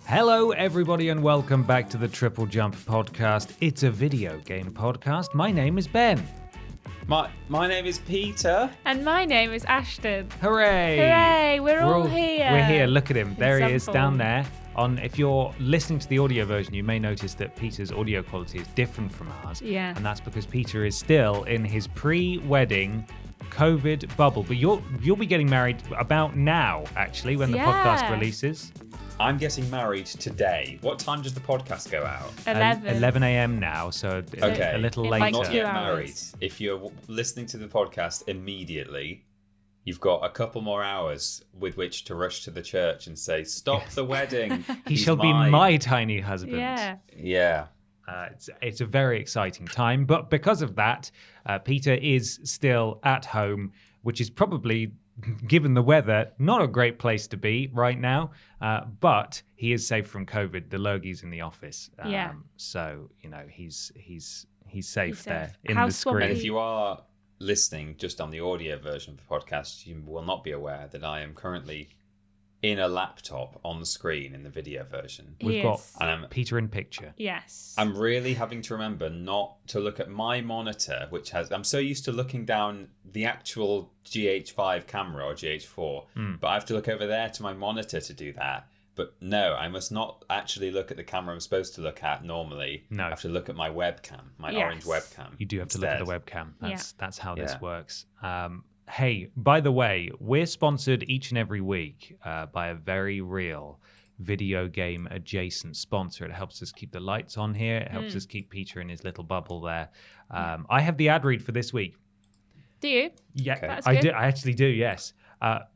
Hello, everybody, and welcome back to the Triple Jump podcast. It's a video game podcast. My name is Ben. My name is Peter. And my name is Ashton. Hooray! Hooray, we're all here. We're here. Look at him. There he is down form. there. If you're listening to the audio version, you may notice that Peter's audio quality is different from ours. Yeah. And that's because Peter is still in his pre-wedding COVID bubble. But you'll be getting married about now, actually, when the podcast releases. I'm getting married today. What time does the podcast go out? 11 a.m. now, so Okay. a little In later. like Not 2 yet hours. married. If you're listening to the podcast immediately, you've got a couple more hours with which to rush to the church and say, "Stop the wedding. He He's shall be mine." my tiny husband. Yeah. Yeah. It's a very exciting time, but because of that, Peter is still at home, which is probably, given the weather, not a great place to be right now. But he is safe from COVID. The Lurgies in the office, Yeah. So he's safe there safe. in How the screen. And if you are listening just on the audio version of the podcast, you will not be aware that I am currently in a laptop on the screen in the video version. We've got And Peter in picture. Yes. I'm really having to remember not to look at my monitor, which has... I'm so used to looking down the actual GH5 camera or GH4, but I have to look over there to my monitor to do that. But no, I must not actually look at the camera I'm supposed to look at normally. No. I have to look at my webcam, my Yes. orange webcam. You do have to look at the webcam. That's how this Yeah. works. Hey, by the way, we're sponsored each and every week by a very real video game adjacent sponsor. It helps us keep the lights on here. It helps us keep Peter in his little bubble there. I have the ad read for this week. Do you? Yeah, Okay. That's I good. do. I actually do. Yes.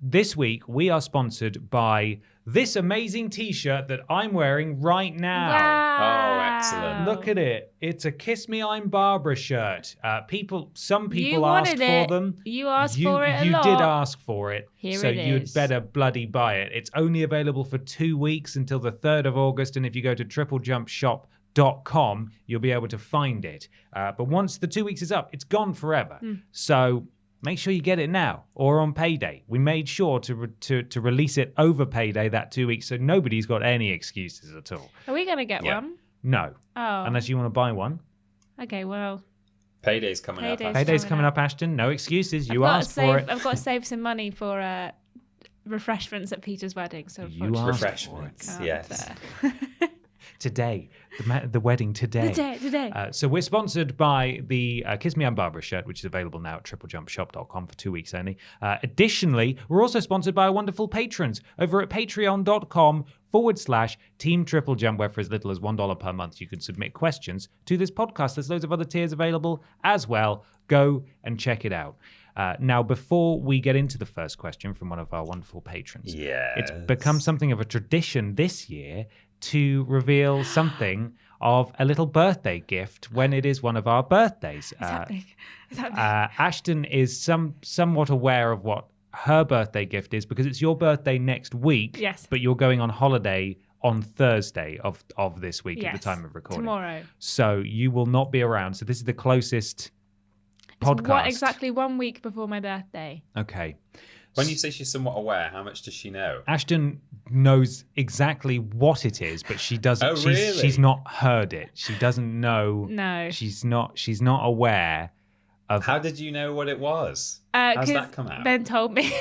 This week we are sponsored by this amazing T-shirt that I'm wearing right now. Wow. Oh, excellent. Look at it. It's a Kiss Me I'm Barbara shirt. Some people You asked wanted for it. them. You asked for it a You lot. did ask for it. Here so it you'd is. better bloody buy it. It's only available for 2 weeks until the 3rd of August. And if you go to triplejumpshop.com, you'll be able to find it. But once the 2 weeks is up, it's gone forever. So make sure you get it now or on payday. We made sure to release it over payday that 2 weeks, so nobody's got any excuses at all. Are we going to get Yeah. one? No, Oh. unless you want to buy one. Okay, well. Payday's coming up. Payday's Ashton. Payday's coming coming up. up, Ashton. No excuses. You I've got to asked for save- it. I've got to save some money for refreshments at Peter's wedding. So You unfortunately, asked Refreshments, can't, yes. Today, the wedding today. Today. So we're sponsored by the Kiss Me I'm Barbara shirt, which is available now at triplejumpshop.com for 2 weeks only. Additionally, we're also sponsored by our wonderful patrons over at patreon.com/Team Triple Jump, where for as little as $1 per month, you can submit questions to this podcast. There's loads of other tiers available as well. Go and check it out. Now, before we get into the first question from one of our wonderful patrons, it's become something of a tradition this year to reveal something of a little birthday gift when it is one of our birthdays. It's happening. Ashton is somewhat aware of what her birthday gift is because it's your birthday next week. Yes. But you're going on holiday on Thursday of this week at the Yes, time of recording. tomorrow. So you will not be around. So this is the closest podcast. Exactly 1 week before my birthday. Okay. When you say she's somewhat aware, how much does she know? Ashton knows exactly what it is, but she doesn't. Oh, really? She's not heard it. She doesn't know. No. She's not aware of. How did you know what it was? How's 'Cause that come out? Ben told me.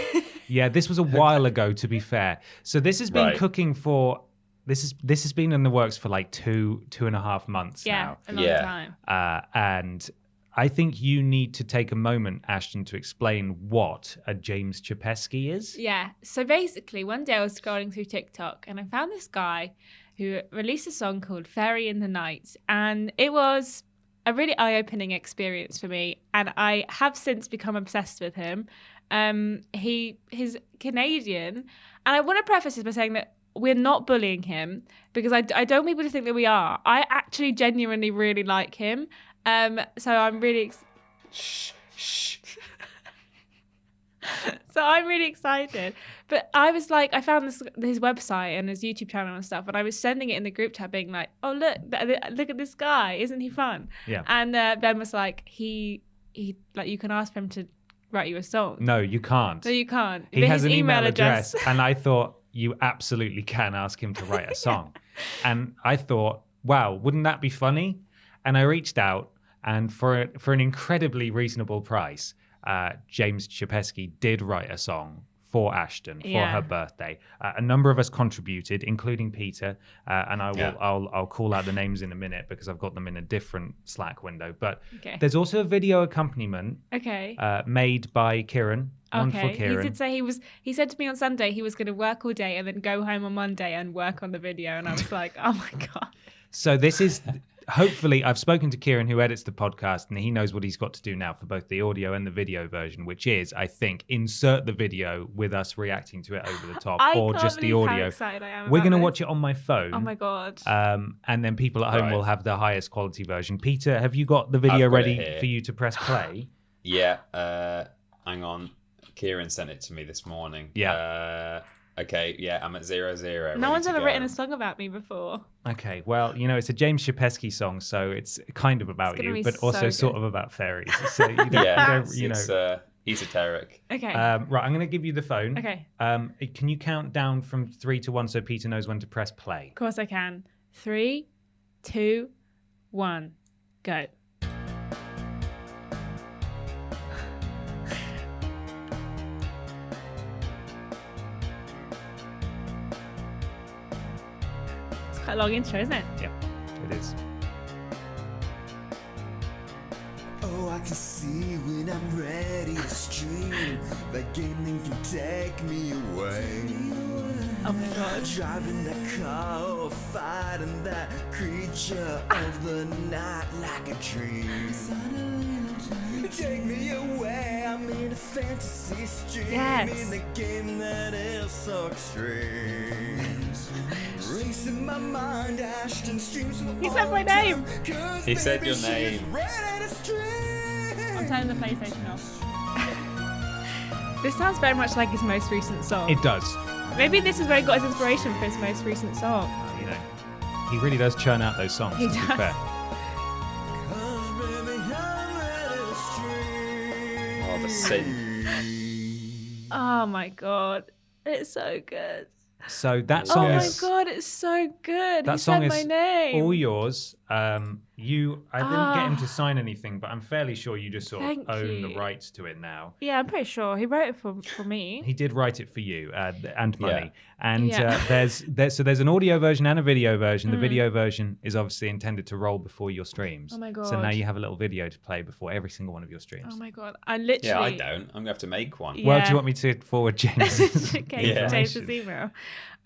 Yeah, this was a while ago. To be fair, so this has been Right. cooking for. This has been in the works for like 2.5 months Yeah, a long Yeah. time. now, and I think you need to take a moment, Ashton, to explain what a James Chapesky is. Yeah. So basically, one day I was scrolling through TikTok and I found this guy who released a song called Fairy in the Night. And it was a really eye-opening experience for me. And I have since become obsessed with him. He's Canadian. And I want to preface this by saying that we're not bullying him because I don't want people to think that we are. I actually genuinely really like him. So I'm really... So I'm really excited. But I was like, I found his website and his YouTube channel and stuff, and I was sending it in the group chat being like, oh, look at this guy. Isn't he fun? Yeah. And Ben was like, he like, you can ask him to write you a song. No, you can't. No, you can't. He But has his an email address, and I thought you absolutely can ask him to write a song. And I thought, wow, wouldn't that be funny? And I reached out, and for an incredibly reasonable price, James Chapesky did write a song for Ashton for her birthday. A number of us contributed, including Peter, and I'll call out the names in a minute because I've got them in a different Slack window. But there's also a video accompaniment made by Kieran. One for Kieran. He did say he said to me on Sunday he was going to work all day and then go home on Monday and work on the video, and I was like, oh my God. So this is... Hopefully, I've spoken to Kieran, who edits the podcast, and he knows what he's got to do now for both the audio and the video version, which is, I think, insert the video with us reacting to it over the top, or just the audio. We're going to watch it on my phone. Oh my God. And then people at home will have the highest quality version. Peter, have you got the video ready for you to press play? Yeah. Hang on. Kieran sent it to me this morning. Yeah. Okay, yeah, I'm at 0-0. No one's ever written a song about me before. Okay, well, it's a James Chapesky song, so it's kind of about you, but also sort of about fairies. So it's esoteric. Okay. Right, I'm going to give you the phone. Okay. Can you count down from 3 to 1 so Peter knows when to press play? Of course I can. 3, 2, 1, go. Quite a long intro, isn't it? Yeah, it is. Oh, I can see when I'm ready to stream. That gaming can take me away. Oh my God. Driving that car or fighting that creature of the night like a dream. Take me away, I'm in a fantasy stream. Yes. In the game that is so extreme. Racing my mind, Ashton streams. He said my name. He said your name. I'm turning the PlayStation off. This sounds very much like his most recent song. It does. Maybe this is where he got his inspiration for his most recent song. He really does churn out those songs, He to be does. fair. Oh, the synth. Oh my God. It's so good. So that song Oh my is... God, it's so good. That He song said is my name. all yours. I didn't get him to sign anything, but I'm fairly sure you just sort of Thank own you. the rights to it now. Yeah, I'm pretty sure. He wrote it for me. He did write it for you and money. Yeah. And Yeah. there's an audio version and a video version. The video version is obviously intended to roll before your streams. Oh my So now God. you have a little video to play before every single one of your streams. Oh my God. I literally... Yeah, I don't. I'm going to have to make one. Yeah. Well, do you want me to forward James's Okay, Yeah. James's email.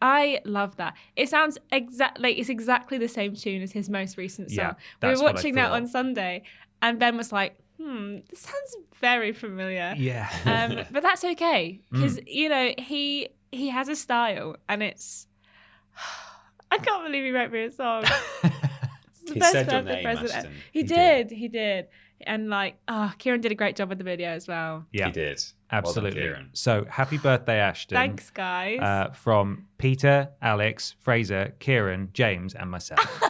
I love that. It sounds it's exactly the same tune as his most recent song. Yeah, We were that's what I watching that thought. on Sunday, and Ben was like, this sounds very familiar. Yeah. But that's okay, because he has a style, and it's... I can't believe he wrote me a song. It's the He best said your birthday name, present Ashton. ever. He He did. And Kieran did a great job with the video as well. Yeah. He did. Absolutely. Well done, Kieran. So happy birthday, Ashton. Thanks, guys. From Peter, Alex, Fraser, Kieran, James, and myself.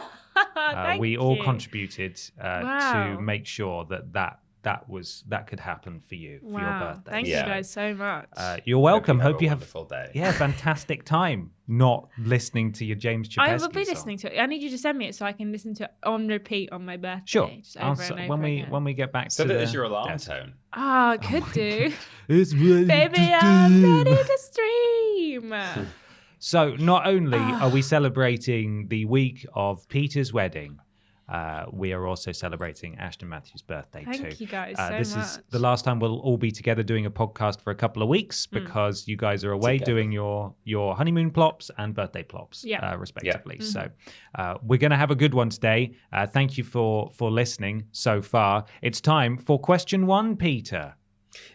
Thank We all you. contributed Wow. to make sure that could happen for you for your birthday. Thank Yeah. you guys so much. You're welcome. Hope Hope you have a wonderful day. a fantastic time not listening to your James Chapesky I will be song. listening to it. I need you to send me it so I can listen to it on repeat on my birthday. Sure. Just over and over again. When we get back Set to it the as your alarm desk. tone. Ah, could do. It's ready Baby, to I'm do. ready to stream. So not only are we celebrating the week of Peter's wedding, we are also celebrating Ashton Matthews' birthday too. Thank you guys so This much. is the last time we'll all be together doing a podcast for a couple of weeks because you guys are away Together. doing your honeymoon plops and birthday plops, Yeah. respectively. So we're going to have a good one today. Thank you for listening so far. It's time for question 1, Peter.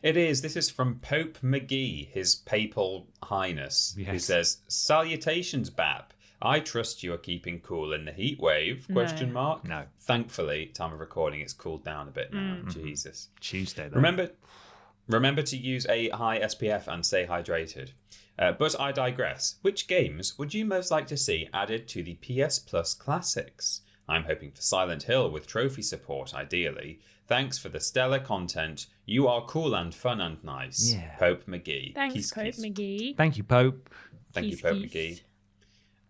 It is. This is from Pope McGee, His Papal Highness, who Yes. says, "Salutations, Bap. I trust you are keeping cool in the heat wave? Question mark. No. Thankfully, time of recording, it's cooled down a bit now. Jesus. Tuesday, though. Remember to use a high SPF and stay hydrated. But I digress. Which games would you most like to see added to the PS Plus Classics? I'm hoping for Silent Hill with trophy support, ideally. Thanks for the stellar content. You are cool and fun and nice. Yeah. Pope McGee. Thanks, Kiss, Pope kiss. McGee. Thank you, Pope. Thank you, Kiss, Pope kiss.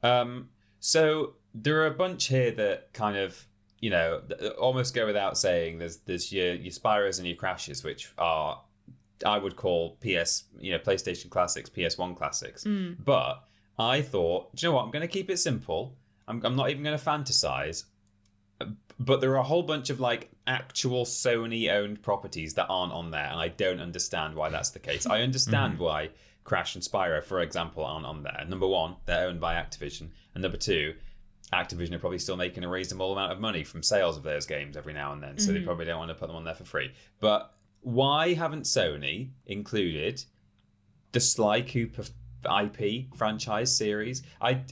McGee. So there are a bunch here that kind of, almost go without saying. There's your Spyros and your Crashes, which are, I would call PlayStation classics, PS1 classics. But I thought, do you know what? I'm going to keep it simple. I'm not even going to fantasize. But there are a whole bunch of like actual Sony-owned properties that aren't on there, and I don't understand why that's the case. I understand why Crash and Spyro, for example, aren't on there. Number one, they're owned by Activision, and number two, Activision are probably still making a reasonable amount of money from sales of those games every now and then, so they probably don't want to put them on there for free. But why haven't Sony included the Sly Cooper IP franchise series? I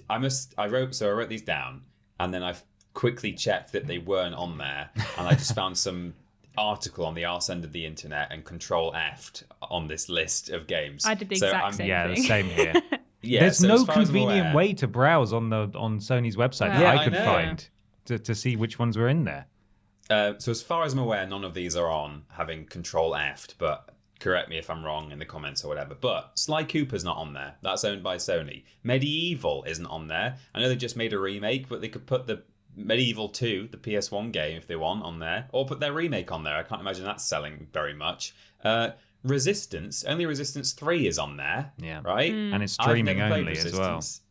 wrote these down, and then I've quickly checked that they weren't on there, and I just found some article on the arse end of the internet and Control F'd on this list of games. I did the exact same thing. The same here. There's so no as far as I'm convenient aware- way to browse on Sony's website that Yeah, I could I know. find to see which ones were in there. So as far as I'm aware, none of these are on, having Control F'd, but correct me if I'm wrong in the comments or whatever. But Sly Cooper's not on there. That's owned by Sony. Medieval isn't on there. I know they just made a remake, but they could put the Medieval 2, the PS1 game, if they want, on there, or put their remake on there. I can't imagine that's selling very much. Resistance, only Resistance 3 is on there, right? And it's I've streaming never played only as well. Resistance.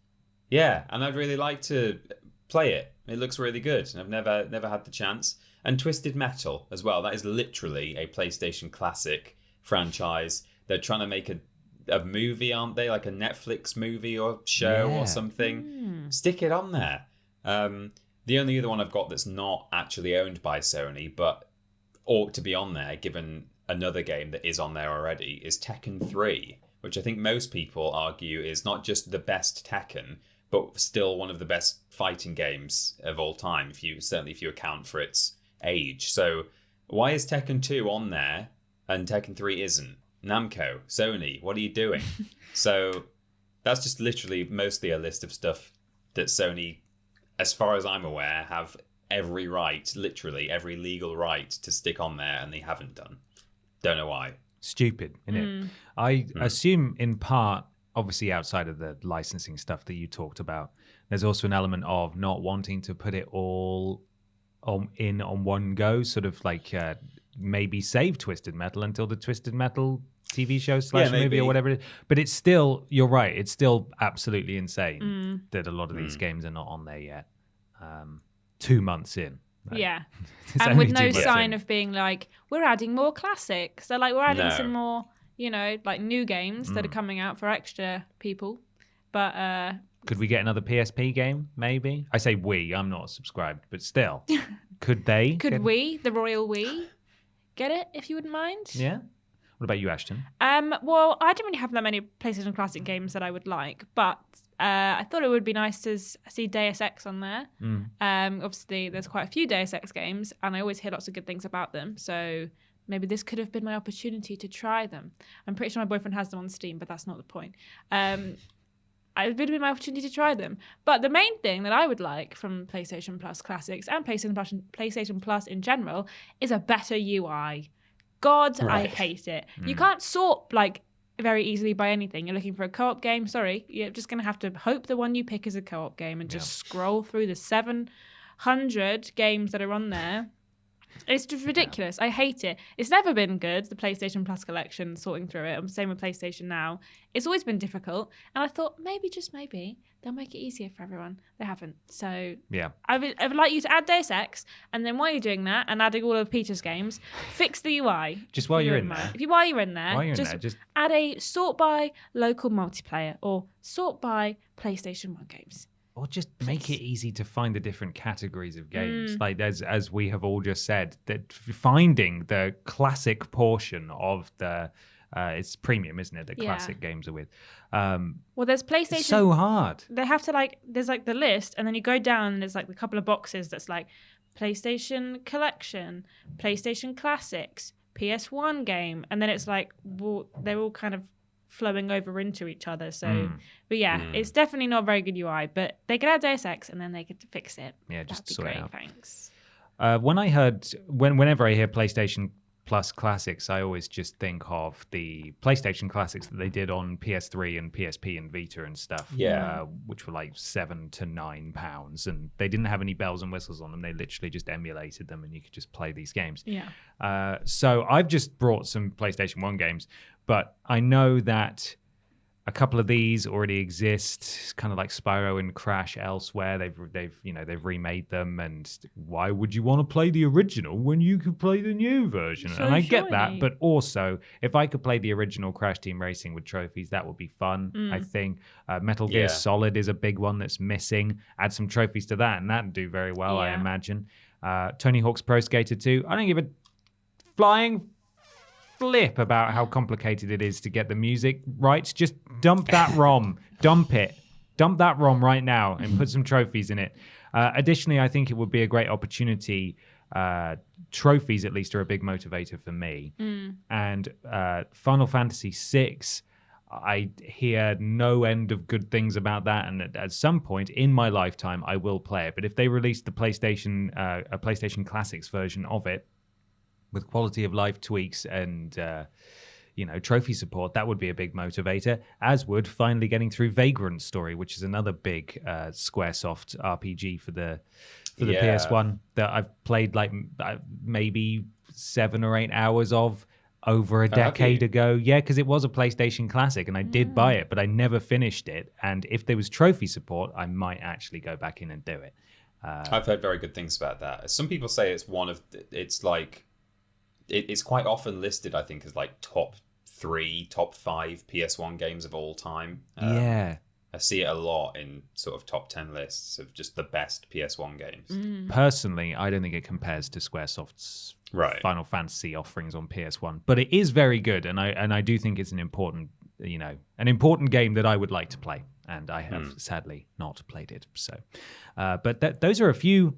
Yeah, and I'd really like to play it. It looks really good, and I've never had the chance. And Twisted Metal as well. That is literally a PlayStation classic franchise. They're trying to make a movie, aren't they? Like a Netflix movie or show or something. Stick it on there. The only other one I've got that's not actually owned by Sony, but ought to be on there, given another game that is on there already, is Tekken 3, which I think most people argue is not just the best Tekken, but still one of the best fighting games of all time, if you account for its age. So why is Tekken 2 on there and Tekken 3 isn't? Namco, Sony, what are you doing? So that's just literally mostly a list of stuff that Sony, as far as I'm aware, have every right, literally every legal right to stick on there, and they haven't done. Don't know why. Stupid, isn't it? I assume in part, obviously outside of the licensing stuff that you talked about, there's also an element of not wanting to put it all on one go, sort of like maybe save Twisted Metal until the Twisted Metal TV show / movie or whatever it is. But it's still, you're right, it's still absolutely insane that a lot of these games are not on there yet. 2 months in. Right? Yeah. It's And only with 2 no months sign in. of being like, we're adding more classics. So like we're adding No. some more, like new games that are coming out for extra people. But Could we get another PSP game, maybe? I say we, I'm not subscribed, but still. Could they? could we, the royal we, get it if you wouldn't mind? Yeah. What about you, Ashton? Well, I don't really have that many PlayStation Classic games that I would like, but I thought it would be nice to see Deus Ex on there. Obviously, there's quite a few Deus Ex games, and I always hear lots of good things about them. So maybe this could have been my opportunity to try them. I'm pretty sure my boyfriend has them on Steam, but that's not the point. It would have been my opportunity to try them. But the main thing that I would like from PlayStation Plus Classics and PlayStation Plus in general is a better UI. God, I hate it. You can't sort like very easily by anything. You're looking for a co-op game. Sorry, you're just going to have to hope the one you pick is a co-op game and just scroll through the 700 games that are on there. It's just ridiculous. I hate it. It's never been good, the PlayStation Plus collection, sorting through it. I'm the same with PlayStation Now. It's always been difficult. And I thought maybe, just maybe, they'll make it easier for everyone. They haven't. So Yeah. I would like you to add Deus Ex, and then while you're doing that and adding all of Peter's games, fix the UI. Just while if you you're wouldn't in there. mind. While you're in there, While you're in just there, just add a sort by local multiplayer or sort by PlayStation 1 games. or just make it easy to find the different categories of games. Like as we have all just said, that finding the classic portion of the it's premium, isn't it? The classic games are with. Well, there's PlayStation. It's so hard. They have to there's the list, and then you go down and there's a couple of boxes that's like PlayStation Collection, PlayStation Classics, PS1 game, and then it's they're all kind of flowing over into each other. So, but yeah, it's definitely not a very good UI, but they could add Deus Ex and then they could fix it. Yeah, just That'd be sort it great. out. Thanks. Whenever I hear PlayStation Plus Classics, I always just think of the PlayStation Classics that they did on PS3 and PSP and Vita and stuff. Yeah. Which were like £7 to £9, and they didn't have any bells and whistles on them. They literally just emulated them, and you could just play these games. Yeah. So I've just brought some PlayStation 1 games, but I know that a couple of these already exist. It's kind of like Spyro and Crash elsewhere. They've remade them, and why would you want to play the original when you could play the new version? So and I get shiny. that, but also if I could play the original Crash Team Racing with trophies, that would be fun. I think Metal Gear Yeah. Solid is a big one that's missing. Add some trophies to that, and that'd do very well, I Yeah. imagine. Tony Hawk's Pro Skater 2. I don't give a flying flip about how complicated it is to get the music right. Just dump that ROM. Dump that ROM right now and put some trophies in it. Additionally, I think it would be a great opportunity. Trophies, at least, are a big motivator for me. And Final Fantasy VI, I hear no end of good things about that, and at some point in my lifetime, I will play it. But if they release the a PlayStation Classics version of it, with quality of life tweaks and trophy support, that would be a big motivator, as would finally getting through Vagrant Story, which is another big Squaresoft RPG for the Yeah. PS1 that I've played like maybe 7 or 8 hours of over a have you? decade ago. Yeah, because it was a PlayStation Classic and I did buy it, but I never finished it. And if there was trophy support, I might actually go back in and do it. I've heard very good things about that. Some people say it's it's quite often listed, I think, as like top 3, top 5 PS1 games of all time. Yeah. I see it a lot in sort of top 10 lists of just the best PS1 games. Personally, I don't think it compares to Squaresoft's Right. Final Fantasy offerings on PS1, but it is very good, and I do think it's an important game that I would like to play, and I have sadly not played it. So, but those are a few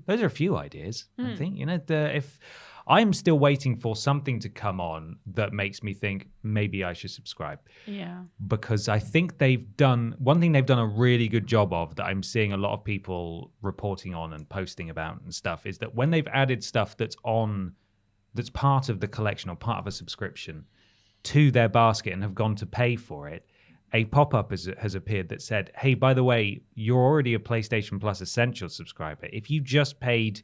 ideas. I think if I'm still waiting for something to come on that makes me think maybe I should subscribe. Yeah. Because I think one thing they've done a really good job of that I'm seeing a lot of people reporting on and posting about and stuff is that when they've added stuff that's part of the collection or part of a subscription to their basket and have gone to pay for it, a pop-up has appeared that said, hey, by the way, you're already a PlayStation Plus Essential subscriber. If you just paid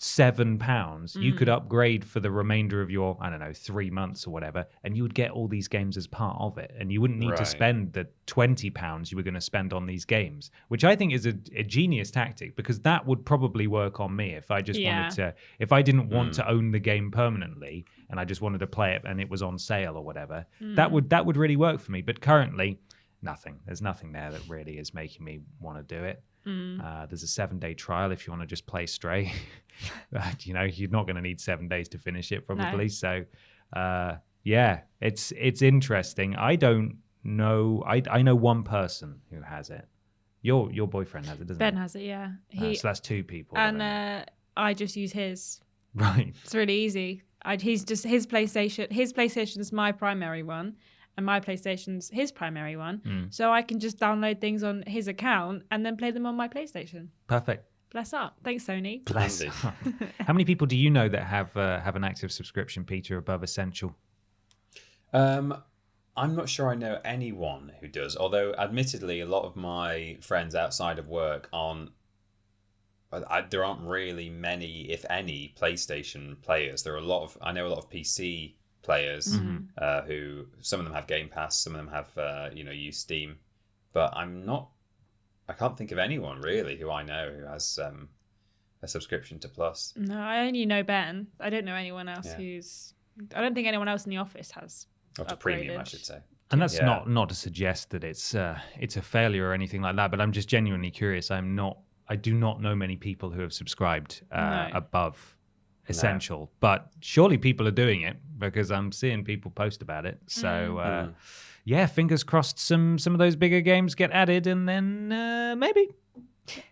£7, you could upgrade for the remainder of your, 3 months or whatever, and you would get all these games as part of it. And you wouldn't need to Right. spend the £20 you were going to spend on these games, which I think is a genius tactic, because that would probably work on me if I just if I didn't want to own the game permanently and I just wanted to play it and it was on sale or whatever, that would really work for me. But currently, nothing. There's nothing there that really is making me want to do it. There's a 7-day trial if you want to just play Stray. You're not going to need 7 days to finish it probably. No. So, it's interesting. I don't know. I know one person who has it. Your boyfriend has it, doesn't Ben he? has it, yeah. So that's 2 people. And I just use his. right. It's really easy. He's just his PlayStation. His PlayStation's my primary one, and my PlayStation's his primary one. So I can just download things on his account and then play them on my PlayStation. Perfect. Bless up. Thanks, Sony. Bless. Handy. How many people do you know that have an active subscription, Peter, above Essential? I'm not sure I know anyone who does, although admittedly a lot of my friends outside of work there aren't really many, if any, PlayStation players. I know a lot of PC players who, some of them have Game Pass, some of them have use Steam, but I can't think of anyone really who I know who has a subscription to Plus. No, I only know Ben. I don't know anyone else Yeah. I don't think anyone else in the office has. Or to Upgraded. Premium, I should say. And that's Yeah. not to suggest that it's a failure or anything like that, but I'm just genuinely curious. I do not know many people who have subscribed No. above Essential, but surely people are doing it because I'm seeing people post about it. So fingers crossed some of those bigger games get added, and then maybe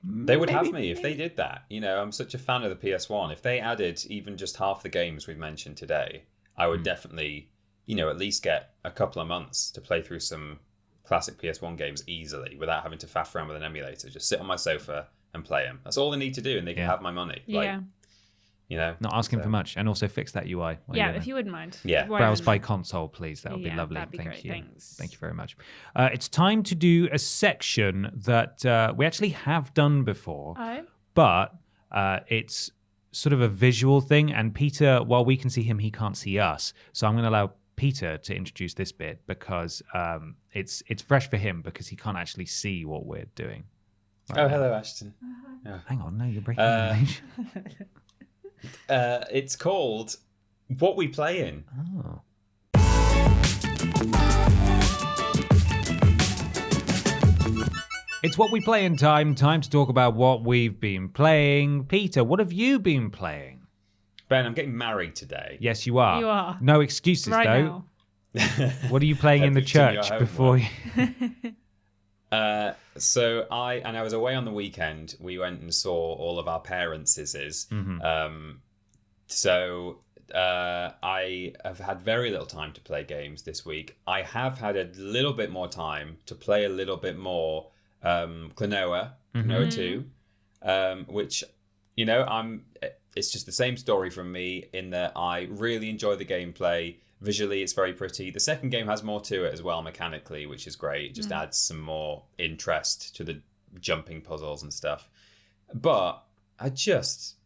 They would have me if they did that. I'm such a fan of the PS1. If they added even just half the games we've mentioned today, I would definitely, at least get a couple of months to play through some classic PS1 games easily without having to faff around with an emulator. Just sit on my sofa and play them. That's all they need to do, and they can have my money. Yeah. You know, Not asking so- for much, and also fix that UI. while Yeah, you're if there. you wouldn't mind. Yeah. Why Browse by wouldn't console, please. That would be Yeah, lovely. that'd be Thank great, you. thanks. Thank you very much. It's time to do a section that we actually have done before, Oh, but it's sort of a visual thing. And Peter, while we can see him, he can't see us. So I'm going to allow Peter to introduce this bit because it's fresh for him because he can't actually see what we're doing. Oh, hello, Ashton. Hang on, no, you're breaking Uh, the image. It's called What We Play In. Oh. It's what we play in time. Time to talk about what we've been playing. Peter, what have you been playing? Ben, I'm getting married today. Yes, you are. You are. No excuses, right though. now. What are you playing in the Hope you've done your church before you... So I was away on the weekend. We went and saw all of our parents' I have had very little time to play games this week. I have had a little bit more time to play a little bit more Klonoa 2, which, you know, it's just the same story from me in that I really enjoy the gameplay. Visually, it's very pretty. The second game has more to it as well mechanically, which is great. It just adds some more interest to the jumping puzzles and stuff. But I just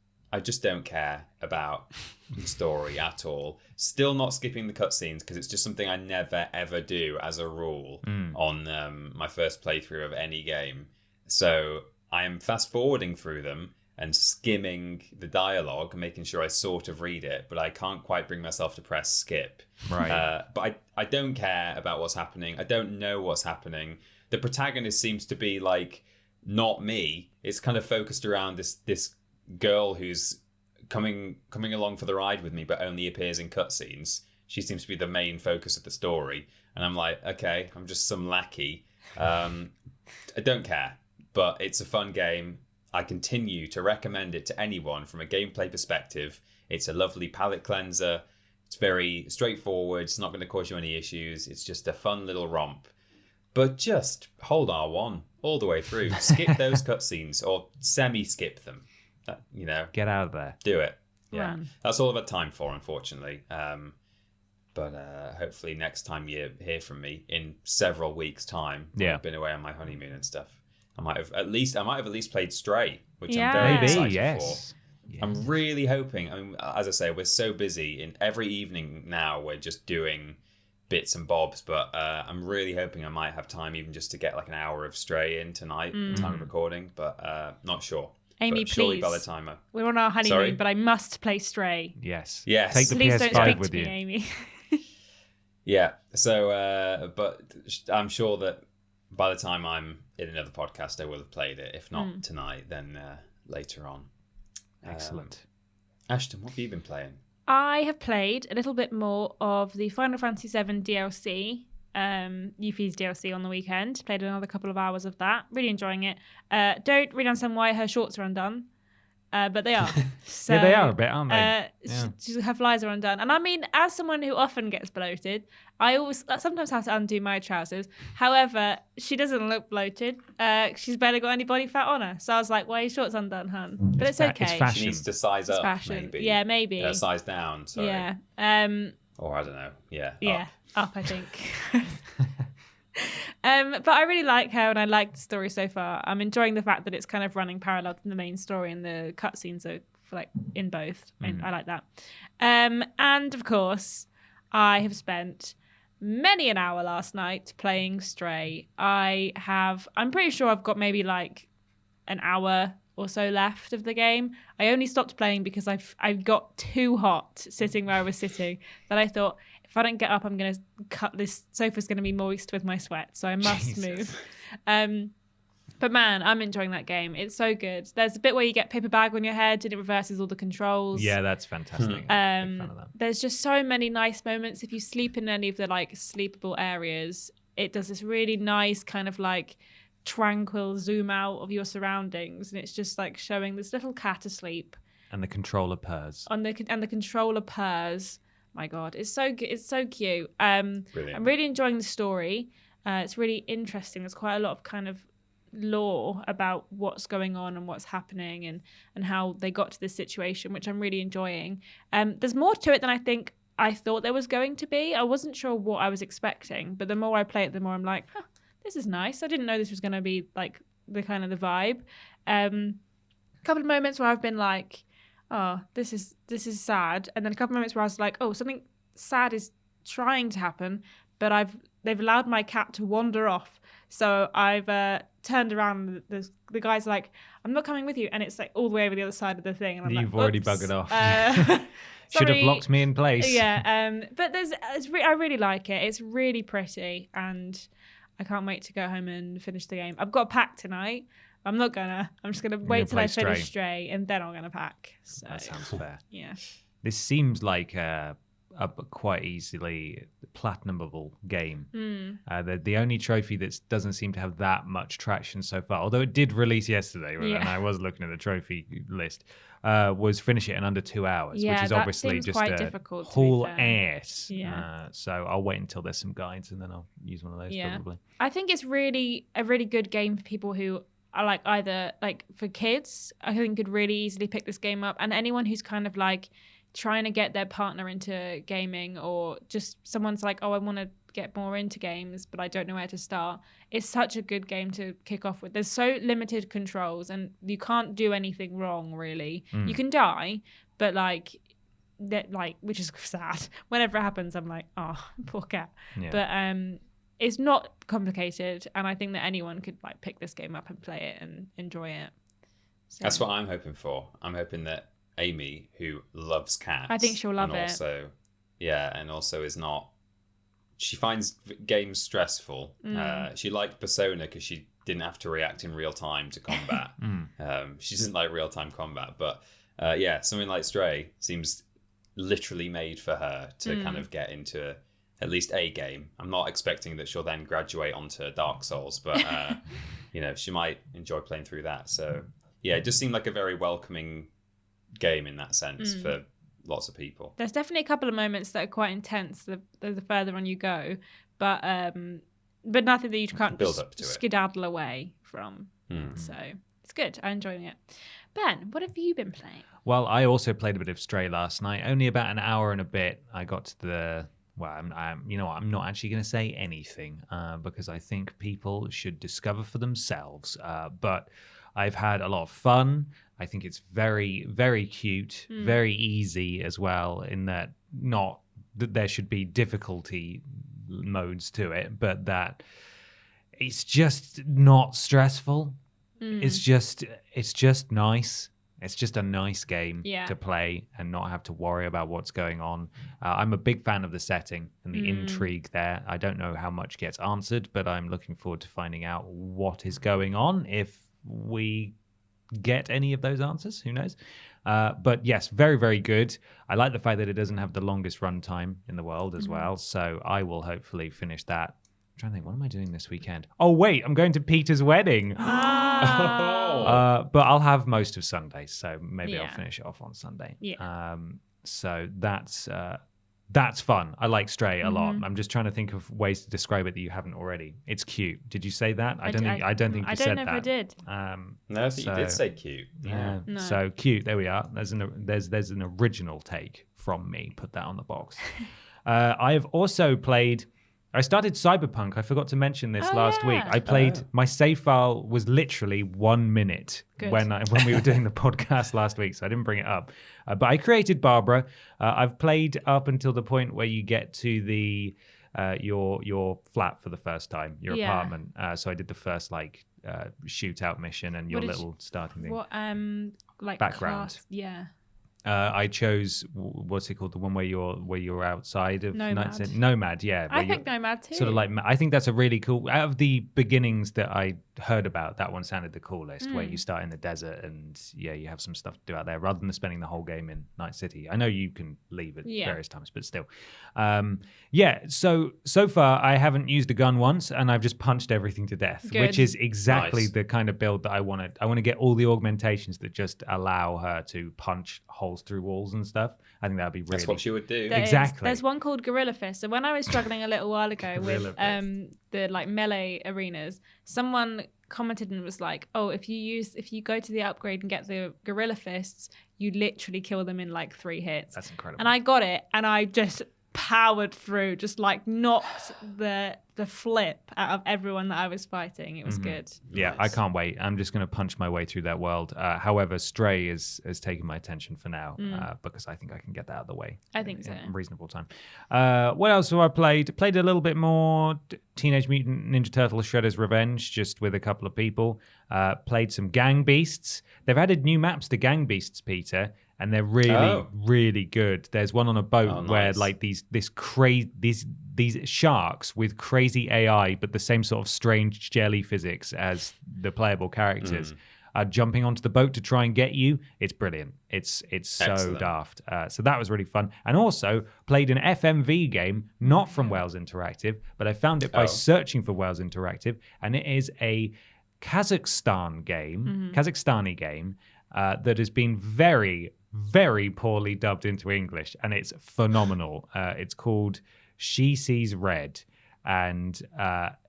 don't care about the story at all. Still not skipping the cutscenes because it's just something I never ever do as a rule on my first playthrough of any game. So I am fast forwarding through them and skimming the dialogue, making sure I sort of read it, but I can't quite bring myself to press skip. Right. But I don't care about what's happening. I don't know what's happening. The protagonist seems to be like not me. It's kind of focused around this girl who's coming along for the ride with me, but only appears in cutscenes. She seems to be the main focus of the story, and I'm like, okay, I'm just some lackey. I don't care, but it's a fun game. I continue to recommend it to anyone from a gameplay perspective. It's a lovely palate cleanser. It's very straightforward. It's not going to cause you any issues. It's just a fun little romp. But just hold R1 all the way through. Skip those cutscenes or semi-skip them. You know, Get out of there. do it. Yeah, Run. that's all I've had time for, unfortunately. But hopefully next time you hear from me in several weeks' time, when Yeah. I've been away on my honeymoon and stuff. I might have at least played Stray, which Yeah. I'm very Maybe, excited yes. for. I'm really hoping. I mean, as I say, we're so busy. In every evening now, we're just doing bits and bobs. But I'm really hoping I might have time, even just to get like an hour of Stray in tonight, time of recording. But not sure. Amy, but surely please. by the time We're on our honeymoon, Sorry? but I must play Stray. Yes. Yes. Take the Please don't PS5 speak with to you. me, Amy. Yeah. So, but I'm sure that by the time I'm in another podcast, I will have played it. If not tonight, then later on. Excellent. Ashton, what have you been playing? I have played a little bit more of the Final Fantasy VII DLC, Yuffie's DLC on the weekend. Played another couple of hours of that. Really enjoying it. Don't really understand why her shorts are undone, but they are. So, Yeah, they are a bit, aren't they? Her flies are undone. And I mean, as someone who often gets bloated, I sometimes have to undo my trousers. However, she doesn't look bloated. She's barely got any body fat on her. So I was like, why are your shorts undone, hun? But it's okay. It's fashion. She needs to size It's up, fashion. maybe. Yeah, maybe. Size down, sorry. Yeah. Or I don't know. Yeah. Yeah, up. up I think. But I really like her and I like the story so far. I'm enjoying the fact that it's kind of running parallel to the main story and the cutscenes are like in both. I like that. And of course, I have spent many an hour last night playing Stray. I'm pretty sure I've got maybe like an hour or so left of the game. I only stopped playing because I got too hot sitting where I was sitting that I thought, if I don't get up, I'm going to cut this sofa's going to be moist with my sweat, so I must move. But man, I'm enjoying that game. It's so good. There's a bit where you get paper bag on your head and it reverses all the controls. Yeah, that's fantastic. Big fan of that. There's just so many nice moments. If you sleep in any of the like sleepable areas, it does this really nice kind of like tranquil zoom out of your surroundings, and it's just like showing this little cat asleep. And the controller purrs. And the controller purrs. My God, it's so good. It's so cute. Brilliant. I'm really enjoying the story. It's really interesting. There's quite a lot of kind of lore about what's going on and what's happening and how they got to this situation, which I'm really enjoying. There's more to it than I thought there was going to be. I wasn't sure what I was expecting, but the more I play it, the more I'm like, this is nice. I didn't know this was going to be like the kind of the vibe. A couple of moments where I've been like, oh, this is sad, and then a couple of moments where I was like, oh, something sad is trying to happen, but they've allowed my cat to wander off. So I've turned around. The guy's like, I'm not coming with you, and it's like all the way over the other side of the thing. And I'm You've like, already oops. buggered off. Should have Sorry. locked me in place. Yeah, but I really like it. It's really pretty, and I can't wait to go home and finish the game. I've got a pack tonight. I'm just gonna wait till I finish Stray, and then I'm gonna pack. So That sounds fair. yeah. This seems like a quite easily platinumable game. The only trophy that doesn't seem to have that much traction so far, although it did release yesterday, and I was looking at the trophy list, was finish it in under 2 hours, Yeah, which is that obviously seems just quite a difficult, to be whole fair. ass. Yeah. So I'll wait until there's some guides and then I'll use one of those probably. I think it's really a really good game for people who are like either like for kids. I think could really easily pick this game up, and anyone who's kind of like trying to get their partner into gaming, or just someone's like, oh, I want to get more into games, but I don't know where to start. It's such a good game to kick off with. There's so limited controls, and you can't do anything wrong really. You can die, but like that, like, which is sad. Whenever it happens, I'm like, oh, poor cat. Yeah. But it's not complicated, and I think that anyone could like pick this game up and play it and enjoy it. So, That's what I'm hoping for. I'm hoping that Amy, who loves cats, I think she'll love and it. Also, and also is not. She finds games stressful. She liked Persona because she didn't have to react in real time to combat. She doesn't like real time combat, but something like Stray seems literally made for her to kind of get into at least a game. I'm not expecting that she'll then graduate onto Dark Souls, but she might enjoy playing through that. So yeah, it just seemed like a very welcoming game in that sense for lots of people. There's definitely a couple of moments that are quite intense the further on you go, but nothing that you can't Build just up to it. skedaddle away from. So it's good. I'm enjoying it. Ben, what have you been playing? Well, I also played a bit of Stray last night. Only about an hour and a bit. I got to the. Well, I'm not actually going to say anything because I think people should discover for themselves. But I've had a lot of fun. I think it's very, very cute, very easy as well, in that not that there should be difficulty modes to it, but that it's just not stressful. It's just nice. It's just a nice game to play and not have to worry about what's going on. I'm a big fan of the setting and the intrigue there. I don't know how much gets answered, but I'm looking forward to finding out what is going on if we get any of those answers. Who knows? But yes, very, very good. I like the fact that it doesn't have the longest runtime in the world as well. So I will hopefully finish that. I'm trying to think, what am I doing this weekend? Oh, wait, I'm going to Peter's wedding. But I'll have most of Sunday, so maybe I'll finish it off on Sunday. Yeah. So that's fun. I like Stray a lot. I'm just trying to think of ways to describe it that you haven't already. It's cute. Did you say that? I don't think you said that. I don't know if I did. No, I think you did say cute. Yeah. No. So cute. There we are. There's an original take from me. Put that on the box. I have also played. I started Cyberpunk. I forgot to mention this last week. I played. My save file was literally 1 minute when we were doing the podcast last week, so I didn't bring it up. But I created Barbara. I've played up until the point where you get to the your flat for the first time, your apartment. So I did the first shootout mission and your little starting thing. What like Background. class? Yeah. I chose what's it called, the one where you're outside of Nomad. Nomad, yeah. I picked Nomad too. Sort of like, I think that's a really cool. Out of the beginnings that I heard about, that one sounded the coolest. Where you start in the desert and you have some stuff to do out there, rather than spending the whole game in Night City. I know you can leave at various times, but still, So far I haven't used a gun once, and I've just punched everything to death, which is exactly the kind of build that I wanted. I want to get all the augmentations that just allow her to punch holes through walls and stuff. I think that'd be really. That's what she would do. Exactly. There's one called Gorilla Fist. So when I was struggling a little while ago with the like melee arenas, someone commented and was like, "Oh, if you go to the upgrade and get the Gorilla Fists, you literally kill them in like 3 hits." That's incredible. And I got it, and I just powered through, just like knocked the flip out of everyone that I was fighting. It was good. Yeah, Nice. I can't wait. I'm just going to punch my way through that world. However, Stray has taken my attention for now because I think I can get that out of the way. I think so. In reasonable time. What else have I played? Played a little bit more Teenage Mutant Ninja Turtles Shredder's Revenge, just with a couple of people. Played some Gang Beasts. They've added new maps to Gang Beasts, Peter, and they're really, really good. There's one on a boat where like these sharks with crazy AI, but the same sort of strange jelly physics as the playable characters are jumping onto the boat to try and get you. It's brilliant. It's so Excellent. daft. So that was really fun. And also played an FMV game, not from Wales Interactive, but I found it by searching for Wales Interactive, and it is a Kazakhstani game that has been very, very poorly dubbed into English, and it's phenomenal. It's called She Sees Red, and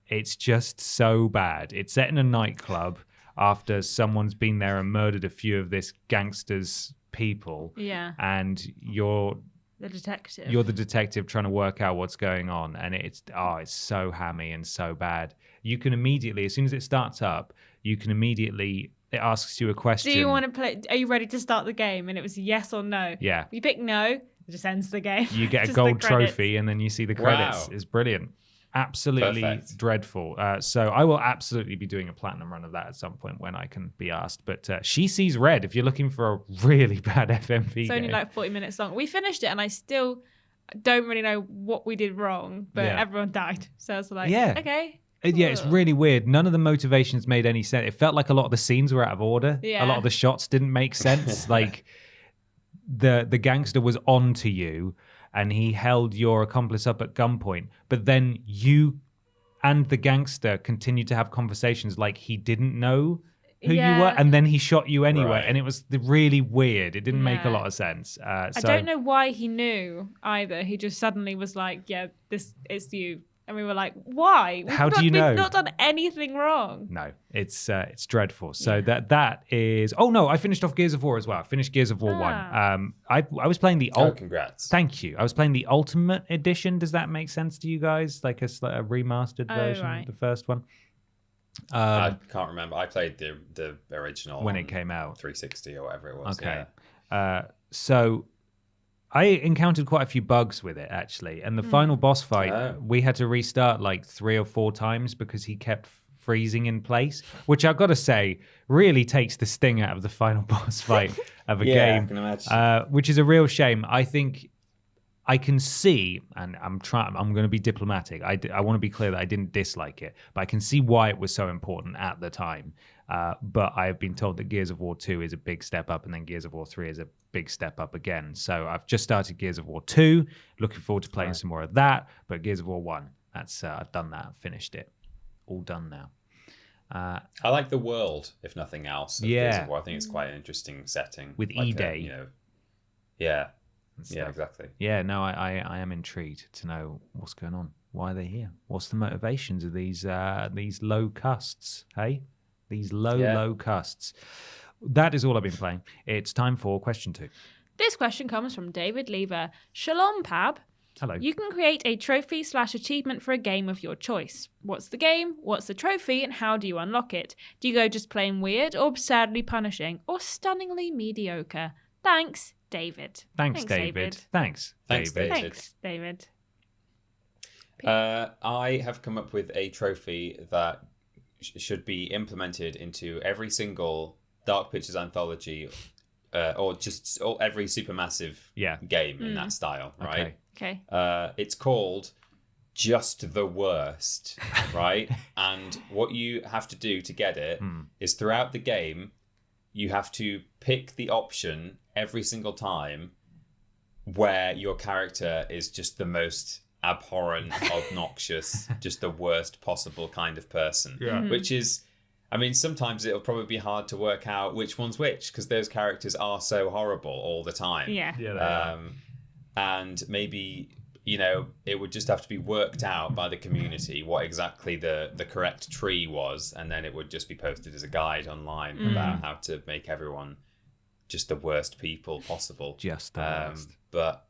it's just so bad. It's set in a nightclub after someone's been there and murdered a few of this gangster's people. Yeah. And you're The detective. the detective trying to work out what's going on, and it's so hammy and so bad. You can immediately, as soon as it starts up, it asks you a question. Do you want to play? Are you ready to start the game? And it was yes or no. Yeah. You pick no, it just ends the game. You get a Just the gold credits. trophy, and then you see the credits. Wow. It's brilliant. Absolutely Perfect. dreadful. So I will absolutely be doing a platinum run of that at some point when I can be asked. But She Sees Red, if you're looking for a really bad FMV It's only game. like 40 minutes long. We finished it, and I still don't really know what we did wrong, but Yeah. everyone died. So I was like, Yeah. okay. Yeah, it's really weird. None of the motivations made any sense. It felt like a lot of the scenes were out of order. Yeah. A lot of the shots didn't make sense. Like the gangster was on to you and he held your accomplice up at gunpoint, but then you and the gangster continued to have conversations like he didn't know who you were, Yeah. and then he shot you anyway. Right. And it was really weird. It didn't make a Yeah. lot of sense. I don't know why he knew either. He just suddenly was like, yeah, this is you. And we were like, why? How do you know? We've not done anything wrong. No, it's dreadful. So that is. Oh no, I finished off Gears of War as well. I finished Gears of War 1. I was playing the Congrats. Thank you. I was playing the Ultimate Edition. Does that make sense to you guys? Like a remastered version right. of the first one I can't remember. I played the original when on it came out. 360 or whatever it was. Okay. Yeah. So I encountered quite a few bugs with it actually, and the final boss fight we had to restart like 3 or 4 times because he kept freezing in place, which I've got to say really takes the sting out of the final boss fight of a Yeah, game, I can imagine. which is a real shame. I think I can see, and I'm going to be diplomatic. I want to be clear that I didn't dislike it, but I can see why it was so important at the time. But I have been told that Gears of War 2 is a big step up, and then Gears of War 3 is a big step up again. So I've just started Gears of War 2. Looking forward to playing some more of that. But Gears of War 1, that's I've done that, finished it, all done now. I like the world, if nothing else. Of Yeah. Gears of War. I think it's quite an interesting setting. With like E-Day. Yeah. and Yeah, stuff. exactly. Yeah, no, I am intrigued to know what's going on. Why are they here? What's the motivations of these low castes? Hey, these low castes. That is all I've been playing. It's time for question 2. This question comes from David Lever. Shalom, Pab. Hello. You can create a trophy/achievement for a game of your choice. What's the game? What's the trophy? And how do you unlock it? Do you go just plain weird, or absurdly punishing, or stunningly mediocre? Thanks, David. Thanks, David. Thanks, Thanks, David. David. Thanks, David. I have come up with a trophy that should be implemented into every single Dark Pictures anthology, or just every supermassive game in that style, right? Okay. It's called Just the Worst, right? And what you have to do to get it is throughout the game, you have to pick the option every single time where your character is just the most abhorrent, obnoxious, just the worst possible kind of person. Yeah. Which is, I mean, sometimes it'll probably be hard to work out which one's which because those characters are so horrible all the time. Yeah. Yeah, they are. And maybe it would just have to be worked out by the community what exactly the correct tree was, and then it would just be posted as a guide online about how to make everyone just the worst people possible. Just the worst. But,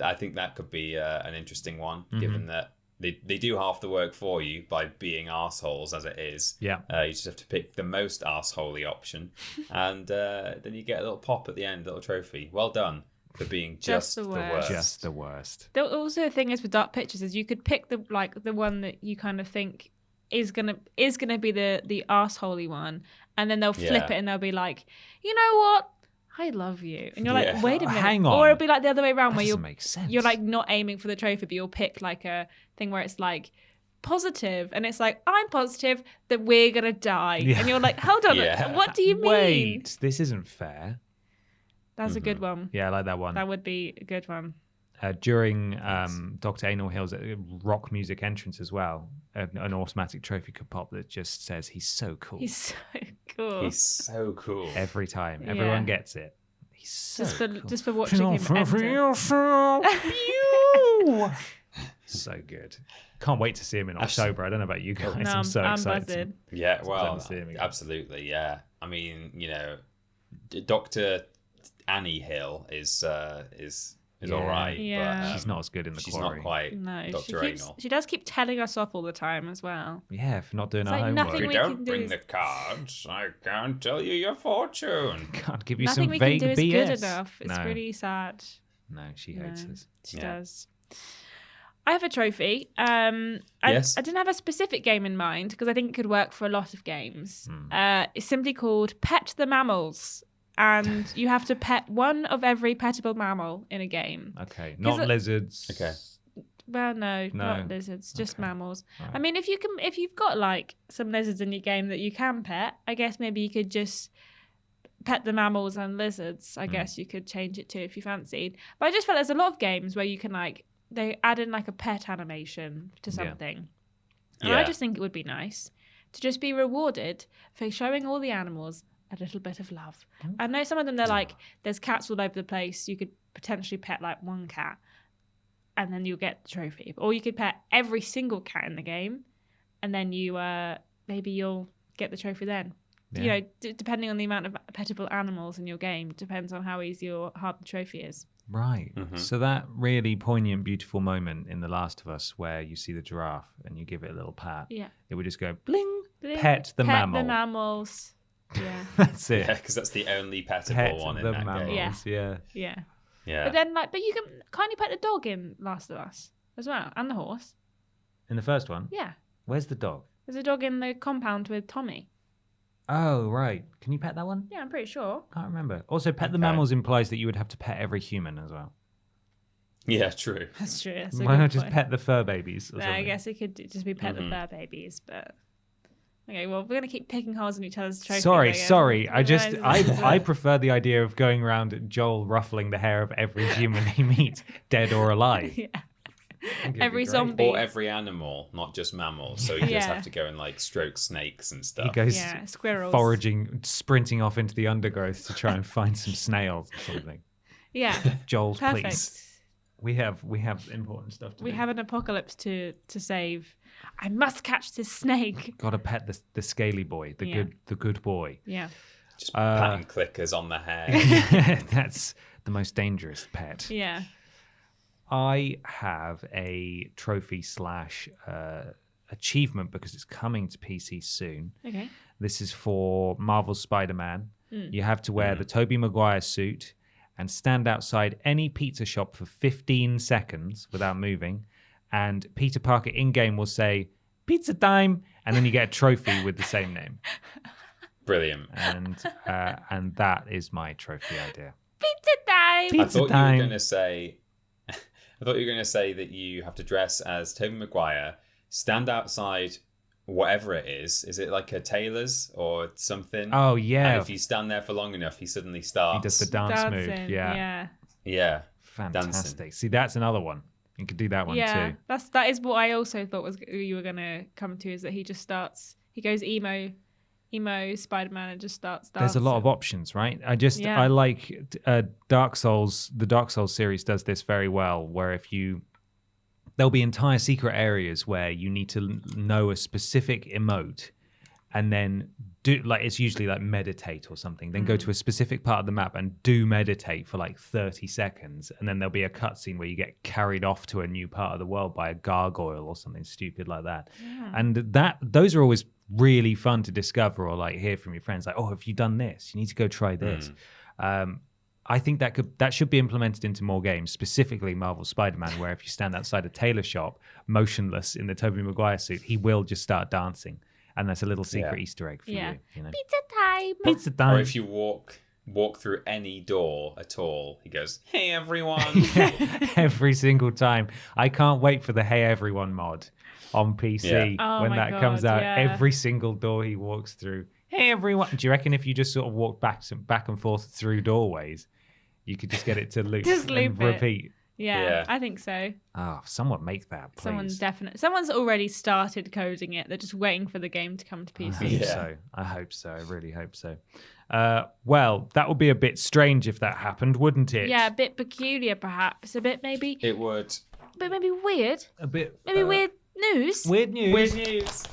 I think that could be an interesting one, given that they do half the work for you by being arseholes as it is. Yeah. You just have to pick the most arseholey option, and then you get a little pop at the end, a little trophy. Well done for being just the worst. Just the worst. The also thing is with dark pictures is you could pick the one that you kind of think is gonna be the arseholey one, and then they'll flip it and they'll be like, you know what? I love you. And you're like, wait a minute. Hang on. Or it'll be like the other way around where Doesn't make sense. you're like not aiming for the trophy, but you'll pick like a thing where it's like positive, and it's like, I'm positive that we're gonna die. Yeah. And you're like, hold on, what do you mean? Wait, this isn't fair. That's a good one. Yeah, I like that one. That would be a good one. During Dr. Anal Hill's rock music entrance as well, an automatic trophy could pop that just says he's so cool. He's so cool. He's so cool. Every time. Everyone gets it. He's so cool. Just for watching him enter. So good. Can't wait to see him in October. I don't know about you guys. No, I'm so excited. buzzing. Yeah, well, to see him again. absolutely, yeah. I mean, Dr. Annie Hill is all right. Yeah. But, She's not as good in the she's quarry. not quite No, Dr. Anal. she does keep telling us off all the time as well. Yeah, for not doing It's our like homework. nothing If you we don't can do bring is- the cards, I can't tell you your fortune. Can't give you Nothing some we can vague do is BS. good enough. It's no, really sad. no, she hates us. She Yeah. does. I have a trophy. Yes. I didn't have a specific game in mind because I think it could work for a lot of games. Hmm. It's simply called Pet the Mammals. And you have to pet one of every petable mammal in a game. Okay, not lizards. Okay. Well, no, No. not lizards, just Okay. mammals. Right. I mean, if you've got like some lizards in your game that you can pet, I guess maybe you could just pet the mammals and lizards. I guess you could change it to if you fancied. But I just felt there's a lot of games where you can they add in like a pet animation to something. And I Yeah. just think it would be nice to just be rewarded for showing all the animals a little bit of love. I know some of them, they're like, there's cats all over the place. You could potentially pet like one cat and then you'll get the trophy. Or you could pet every single cat in the game and then you maybe you'll get the trophy then. You know, depending on the amount of petable animals in your game, depends on how easy or hard the trophy is. Right. So that really poignant, beautiful moment in The Last of Us where you see the giraffe and you give it a little pat. Yeah. It would just go bling, Bling. pet the mammal. the mammals. Yeah. That's it. Yeah, because that's the only petable Pet one in the that mammals. game. Yeah. Yeah. Yeah. But then, but you can't you pet the dog in Last of Us as well, and the horse? In the first one, Yeah, where's the dog? there's a dog in the compound with Tommy. Oh, right. Can you pet that one? Yeah, I'm pretty sure. Can't remember. Also, pet the Okay. mammals implies that you would have to pet every human as well. Yeah, true. That's true. That's a Why good not just point. pet the fur babies? Or No, I something? guess it could just be pet the fur babies, but okay. Well, we're gonna keep picking holes in each other's trophies. Sorry. I I prefer the idea of going around Joel ruffling the hair of every human he meets, dead or alive. yeah. think it'd be Every great. zombie. Or every animal, not just mammals. So you just Yeah. have to go and like stroke snakes and stuff. He goes Yeah, squirrels. foraging, sprinting off into the undergrowth to try and find some snails or something. Yeah. Joel, Perfect. please. We have important stuff to We do. have an apocalypse to save. I must catch this snake. Got to pet the scaly boy, Yeah. the good boy. Yeah. Just patting clickers on the hair. That's the most dangerous pet. Yeah. I have a trophy / achievement because it's coming to PC soon. Okay. This is for Marvel's Spider-Man. You have to wear the Tobey Maguire suit and stand outside any pizza shop for 15 seconds without moving. And Peter Parker in-game will say, "Pizza time!" And then you get a trophy with the same name. Brilliant. And that is my trophy idea. Pizza time. I Pizza thought time. you were going to say. I thought you were going to say that you have to dress as Tobey Maguire, stand outside whatever it is. Is it like a tailor's or something? Oh, yeah. And if you stand there for long enough, he suddenly starts. He does the dance move. Dancing. Yeah. Yeah. Yeah. Fantastic. See, that's another one. You could do that one Yeah. too. That is what I also thought was you were gonna come to, is that he just starts, he goes emo emo Spider-Man and just starts dancing. There's a lot of options, right? Yeah. I like Dark Souls. The Dark Souls series does this very well, where there'll be entire secret areas where you need to know a specific emote, and then it's usually like meditate or something. Then go to a specific part of the map and do meditate for like 30 seconds, and then there'll be a cutscene where you get carried off to a new part of the world by a gargoyle or something stupid like that. Yeah. And those are always really fun to discover or like hear from your friends. Like, oh, have you done this? You need to go try this. I think that should be implemented into more games, specifically Marvel Spider-Man, where if you stand outside a tailor shop, motionless in the Tobey Maguire suit, he will just start dancing. And that's a little secret Easter egg for you. You know? Pizza time. Pizza time. Or if you walk through any door at all, he goes, "Hey everyone." Every single time. I can't wait for the Hey Everyone mod on PC Yeah. Oh when my that God, comes out. yeah. Every single door he walks through. Hey everyone. Do you reckon if you just sort of walk back and forth through doorways, you could just get it to loop Just and loop it. repeat? Yeah, I think so. Oh, someone make that, please. Someone's already started coding it. They're just waiting for the game to come to I PC. hope Yeah. so. I hope so. I really hope so. Well, that would be a bit strange if that happened, wouldn't it? Yeah, a bit peculiar perhaps. A bit maybe It would. maybe weird. A bit. Maybe weird news. Weird news. Weird news.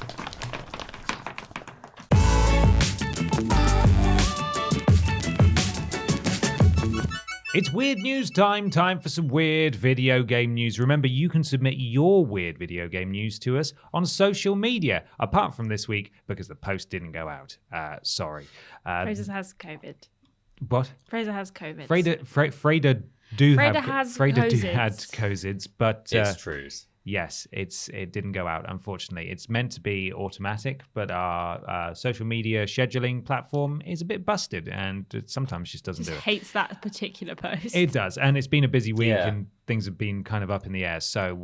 It's weird news time for some weird video game news. Remember, you can submit your weird video game news to us on social media, apart from this week, because the post didn't go out. Sorry. Fraser has COVID. What? Fraser has COVID. Freda do Freda have has Freda do COVIDs. had COVIDs, but It's trues. yes, it didn't go out, unfortunately. It's meant to be automatic, but our social media scheduling platform is a bit busted, and it sometimes just doesn't Just do it. hates that particular post. It does, and it's been a busy week, Yeah. and things have been kind of up in the air. So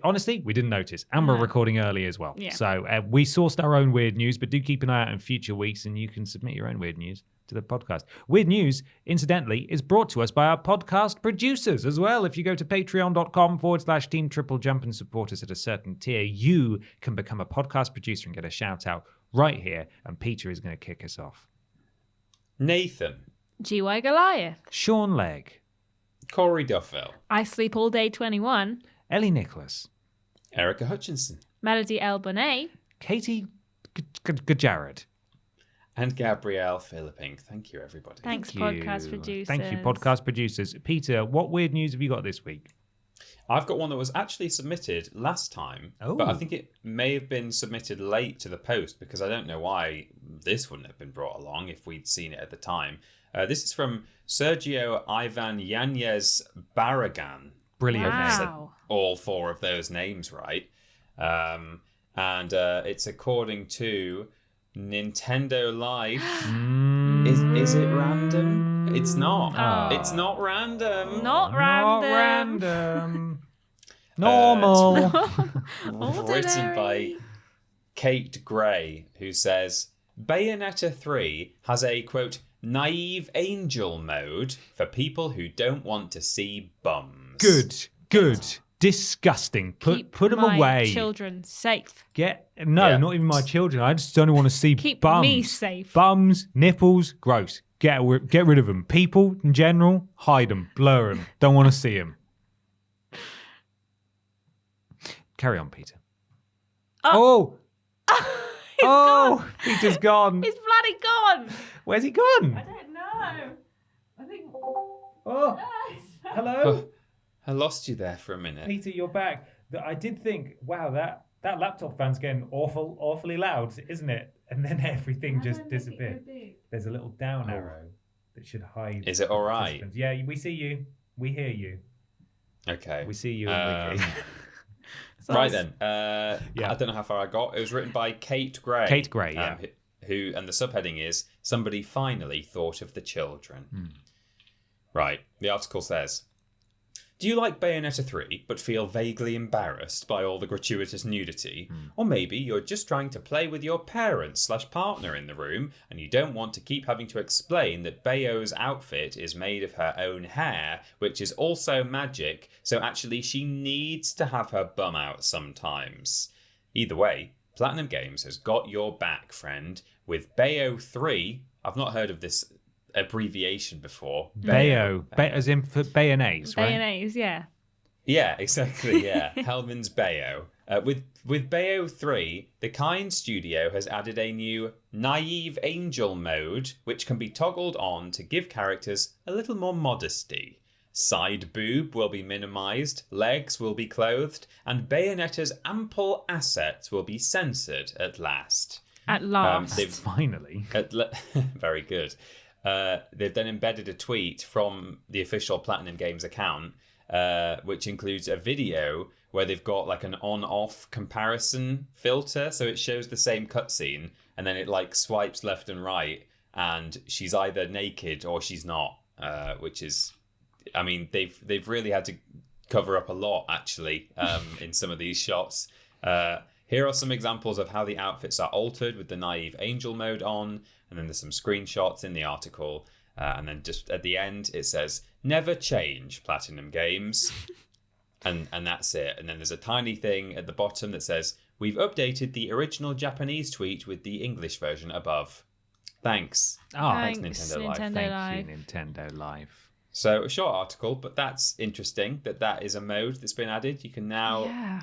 honestly, we didn't notice, and we're No. recording early as well. Yeah. So we sourced our own weird news, but do keep an eye out in future weeks, and you can submit your own weird news to the podcast. Weird news, incidentally, is brought to us by our podcast producers as well. If you go to patreon.com/Team Triple Jump and support us at a certain tier, you can become a podcast producer and get a shout out right here. And Peter is going to kick us off. Nathan. GY Goliath. Sean Legg, Corey Duffield. I Sleep All Day 21. Ellie Nicholas, Erica Hutchinson. Melody El Bonet. Katie Gajarrad. And Gabrielle Philipping. Thank you, everybody. Thanks, Thank you. podcast producers. Thank you, podcast producers. Peter, what weird news have you got this week? I've got one that was actually submitted last time, but I Oh. think it may have been submitted late to the post because I don't know why this wouldn't have been brought along if we'd seen it at the time. This is from Sergio Ivan Yanez Barragan. Brilliant name. Wow. All four of those names right. And it's according to Nintendo Life. Is it random? It's not. Oh. It's not random. Not Not random. random. Normal. Written by Kate Gray, who says Bayonetta 3 has a quote naive angel mode for people who don't want to see bums. Good. Disgusting. Keep Put them my away. children safe. Yeah. Not even my children. I just don't want to see Keep bums. me safe. Bums, nipples, gross. Get rid of them. People in general, hide them, blur them. Don't want to see them. Carry on, Peter. Oh. Oh, Peter's gone. It's bloody gone. Where's he gone? I don't know. I think. Oh, hello. I lost you there for a minute. Peter, you're back. I did think, wow, that laptop fan's getting awfully loud, isn't it? And then everything just disappeared. There's a little down arrow that should hide. Is it all right? participants. Yeah, we see you. We hear you. Okay. We see you and we hear you. Right then. Yeah. I don't know how far I got. It was written by Kate Gray. Kate Gray, yeah. Who and the subheading is "Somebody finally thought of the children." Right. The article says, do you like Bayonetta 3 but feel vaguely embarrassed by all the gratuitous nudity? Or maybe you're just trying to play with your parents/partner in the room and you don't want to keep having to explain that Bayo's outfit is made of her own hair, which is also magic, so actually she needs to have her bum out sometimes. Either way, Platinum Games has got your back, friend, with Bayo 3. I've not heard of this abbreviation before. Bayo, as in for bayonets, right? Bayonets, yeah. Yeah, exactly. Yeah, Hellman's Bayo. With Bayo 3, the Kind Studio has added a new Naive Angel mode, which can be toggled on to give characters a little more modesty. Side boob will be minimized, legs will be clothed, and Bayonetta's ample assets will be censored at last. At last. Finally. Very good. They've then embedded a tweet from the official Platinum Games account, which includes a video where they've got like an on-off comparison filter, so it shows the same cutscene, and then it like swipes left and right, and she's either naked or she's not, which is, I mean, they've really had to cover up a lot actually in some of these shots. Here are some examples of how the outfits are altered with the Naive Angel mode on, and then there's some screenshots in the article, and then just at the end it says, "Never change, Platinum Games." And that's it. And then there's a tiny thing at the bottom that says, "We've updated the original Japanese tweet with the English version above. Thanks." Oh, Thanks, Nintendo Live. thank you, Nintendo Live. So a short article, but that's interesting that is a mode that's been added. You can now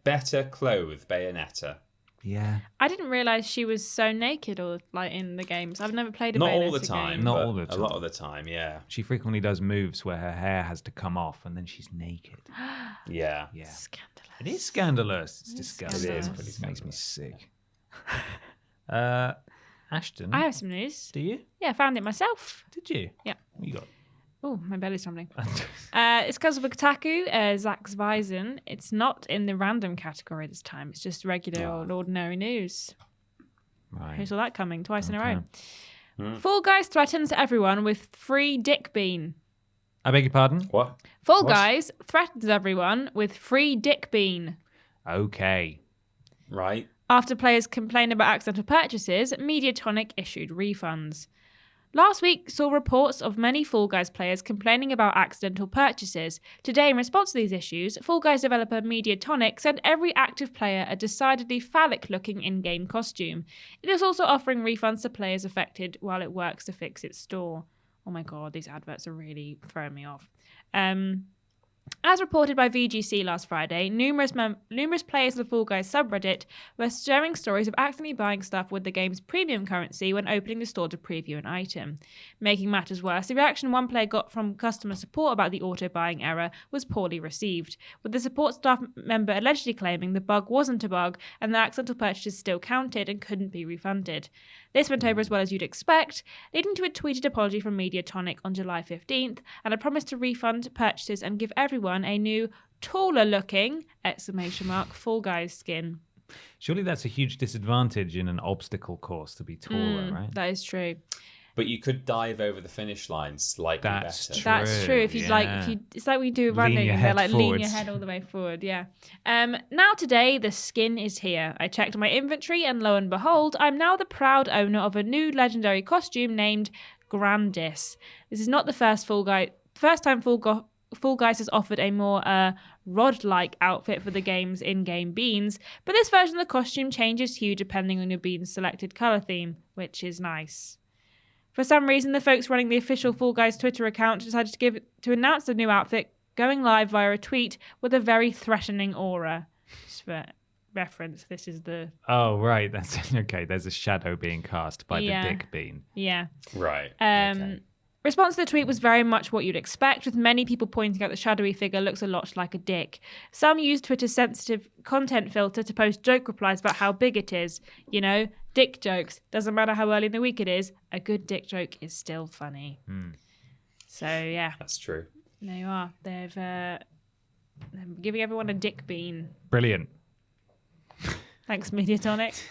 better clothe Bayonetta. Yeah. I didn't realize she was so naked or like in the games. I've never played a Not Bayonetta all the time. game. Not but all the A time. lot of the time, yeah. She frequently does moves where her hair has to come off and then she's naked. Yeah. Yeah. Scandalous. It is scandalous. It's disgusting. It is pretty It makes me scandalous. sick. Ashton, I have some news. do you? Yeah, I found it myself. Did you? Yeah. What you got? Oh, my belly's tumbling. It's because of Kotaku, Zach Zweisen. It's not in the random category this time. It's just regular old ordinary news. Right. Who saw that coming twice in a Okay. row? Fall Guys threatens everyone with free dick bean. I beg your pardon? What? Fall What? Guys threatens everyone with free dick bean. Okay. Right. After players complained about accidental purchases, Mediatonic issued refunds. Last week saw reports of many Fall Guys players complaining about accidental purchases. Today, in response to these issues, Fall Guys developer Mediatonic sent every active player a decidedly phallic-looking in-game costume. It is also offering refunds to players affected while it works to fix its store. Oh my god, these adverts are really throwing me off. As reported by VGC last Friday, numerous players of the Fall Guys subreddit were sharing stories of accidentally buying stuff with the game's premium currency when opening the store to preview an item. Making matters worse, the reaction one player got from customer support about the auto-buying error was poorly received, with the support staff member allegedly claiming the bug wasn't a bug and the accidental purchases still counted and couldn't be refunded. This went over as well as you'd expect, leading to a tweeted apology from Mediatonic on July 15th and a promise to refund purchases and give everyone a new, taller-looking, Fall Guys skin. Surely that's a huge disadvantage in an obstacle course to be taller, right? That is true. But you could dive over the finish line slightly That's better. true. That's true. If you yeah. it's like we do Lean running, your and head they're like lean your forwards. head all the way forward. Yeah. Now today the skin is here. I checked my inventory, and lo and behold, I'm now the proud owner of a new legendary costume named Grandis. This is not the first time Fall Guys has offered a more rod-like outfit for the game's in-game beans, but this version of the costume changes hue depending on your bean's selected colour theme, which is nice. For some reason, the folks running the official Fall Guys Twitter account decided to announce the new outfit going live via a tweet with a very threatening aura. Just for reference, this is the... Oh, right. That's okay. There's a shadow being cast by Yeah. the dick bean. Yeah. Right. Okay. Response to the tweet was very much what you'd expect, with many people pointing out the shadowy figure looks a lot like a dick. Some used Twitter's sensitive content filter to post joke replies about how big it is. You know, dick jokes. Doesn't matter how early in the week it is, a good dick joke is still funny. So, yeah, That's true. there you are. They're giving everyone a dick bean. Brilliant. Thanks, Mediatonic.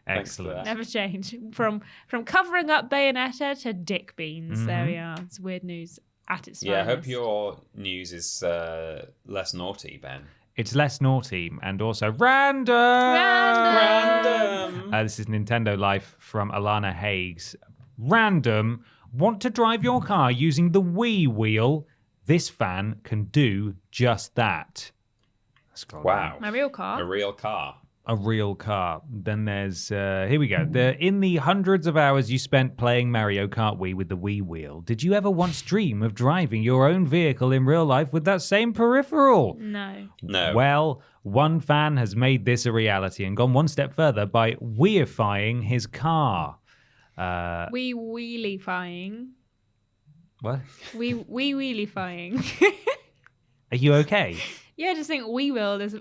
Thanks for Excellent. that. Never change. From covering up Bayonetta to dick beans. There we are. It's weird news at its Yeah, I hope finest. your news is less naughty, Ben. It's less naughty and also random. Random. This is Nintendo Life from Alana Higgs. Random. Want to drive your car using the Wii wheel? This fan can do just that. Scroll Wow. down. My real car. A real car. a real car. Then there's here we go. In the hundreds of hours you spent playing Mario Kart Wii with the Wii wheel, did you ever once dream of driving your own vehicle in real life with that same peripheral? No. No. Well, one fan has made this a reality and gone one step further by Wiifying his car. We wheelie-fying. What? We wheelie-fying. Are you okay? Yeah, I just think we wheel is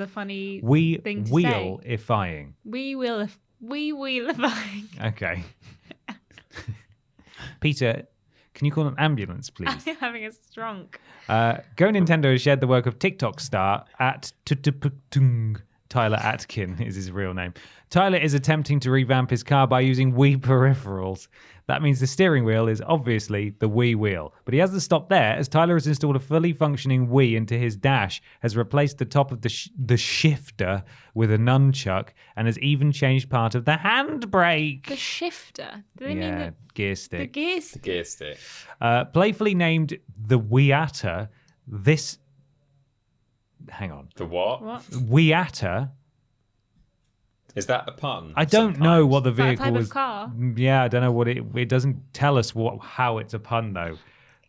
a funny We thing to wheel-ifying. We wheelifying. Okay. Peter, can you call an ambulance, please? I'm having a stronk. Go Nintendo has shared the work of TikTok star at Tyler Atkin is his real name. Tyler is attempting to revamp his car by using Wii peripherals. That means the steering wheel is obviously the Wii wheel. But he hasn't stopped there, as Tyler has installed a fully functioning Wii into his dash, has replaced the top of the shifter with a nunchuck, and has even changed part of the handbrake. The shifter. Do they mean Yeah, gear the stick. gear The stick? gear stick. Playfully named the Wiiata, this... Hang on. The what? What? Wiiata... Is that a pun? I don't know what the Is that a vehicle type of was. car? Yeah, I don't know what it doesn't tell us how it's a pun though.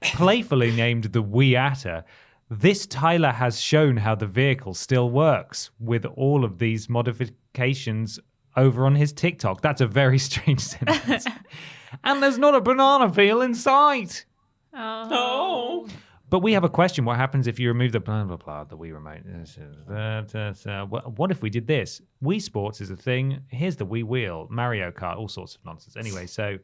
Playfully named the Wiiata, this Tyler has shown how the vehicle still works with all of these modifications over on his TikTok. That's a very strange sentence. And there's not a banana peel in sight. Oh. But we have a question. What happens if you remove the blah, blah, blah, the Wii remote? What if we did this? Wii Sports is a thing. Here's the Wii wheel, Mario Kart, all sorts of nonsense. Anyway, so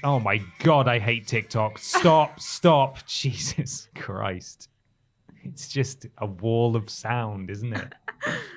oh my God, I hate TikTok. Stop. Jesus Christ. It's just a wall of sound, isn't it?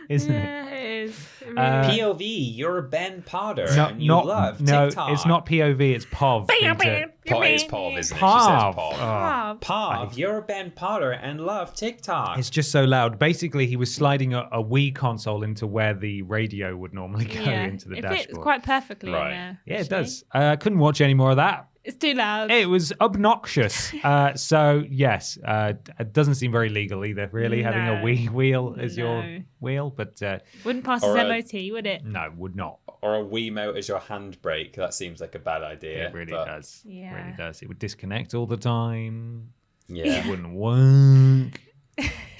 Isn't it? Yeah, it is. It really POV, you're Ben Potter and you love TikTok. it's not POV, it's POV. Peter. It's POV, isn't it? Pav. She says POV. is. Pav, you're Ben Potter and love TikTok. It's just so loud. Basically, he was sliding a Wii console into where the radio would normally go into the it dashboard. fits quite perfectly Right. in there. Yeah, it actually. does. Couldn't watch any more of that. It's too loud. It was obnoxious. So, yes, it doesn't seem very legal either, really, having a No. Wii wheel as No. your wheel. But Wouldn't pass Or his a- MOT, would it? no, would not. Or a Wiimote as your handbrake. That seems like a bad idea. It really but does. It Yeah. really does. It would disconnect all the time. It Yeah. wouldn't work.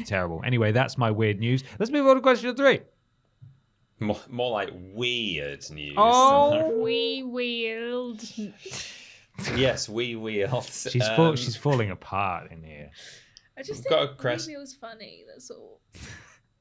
Terrible. Anyway, that's my weird news. Let's move on to question 3. More like weird news. Oh. We wheeled. Yes, we wheeled. She's falling apart in here. I just We've got a crest- was funny, that's all.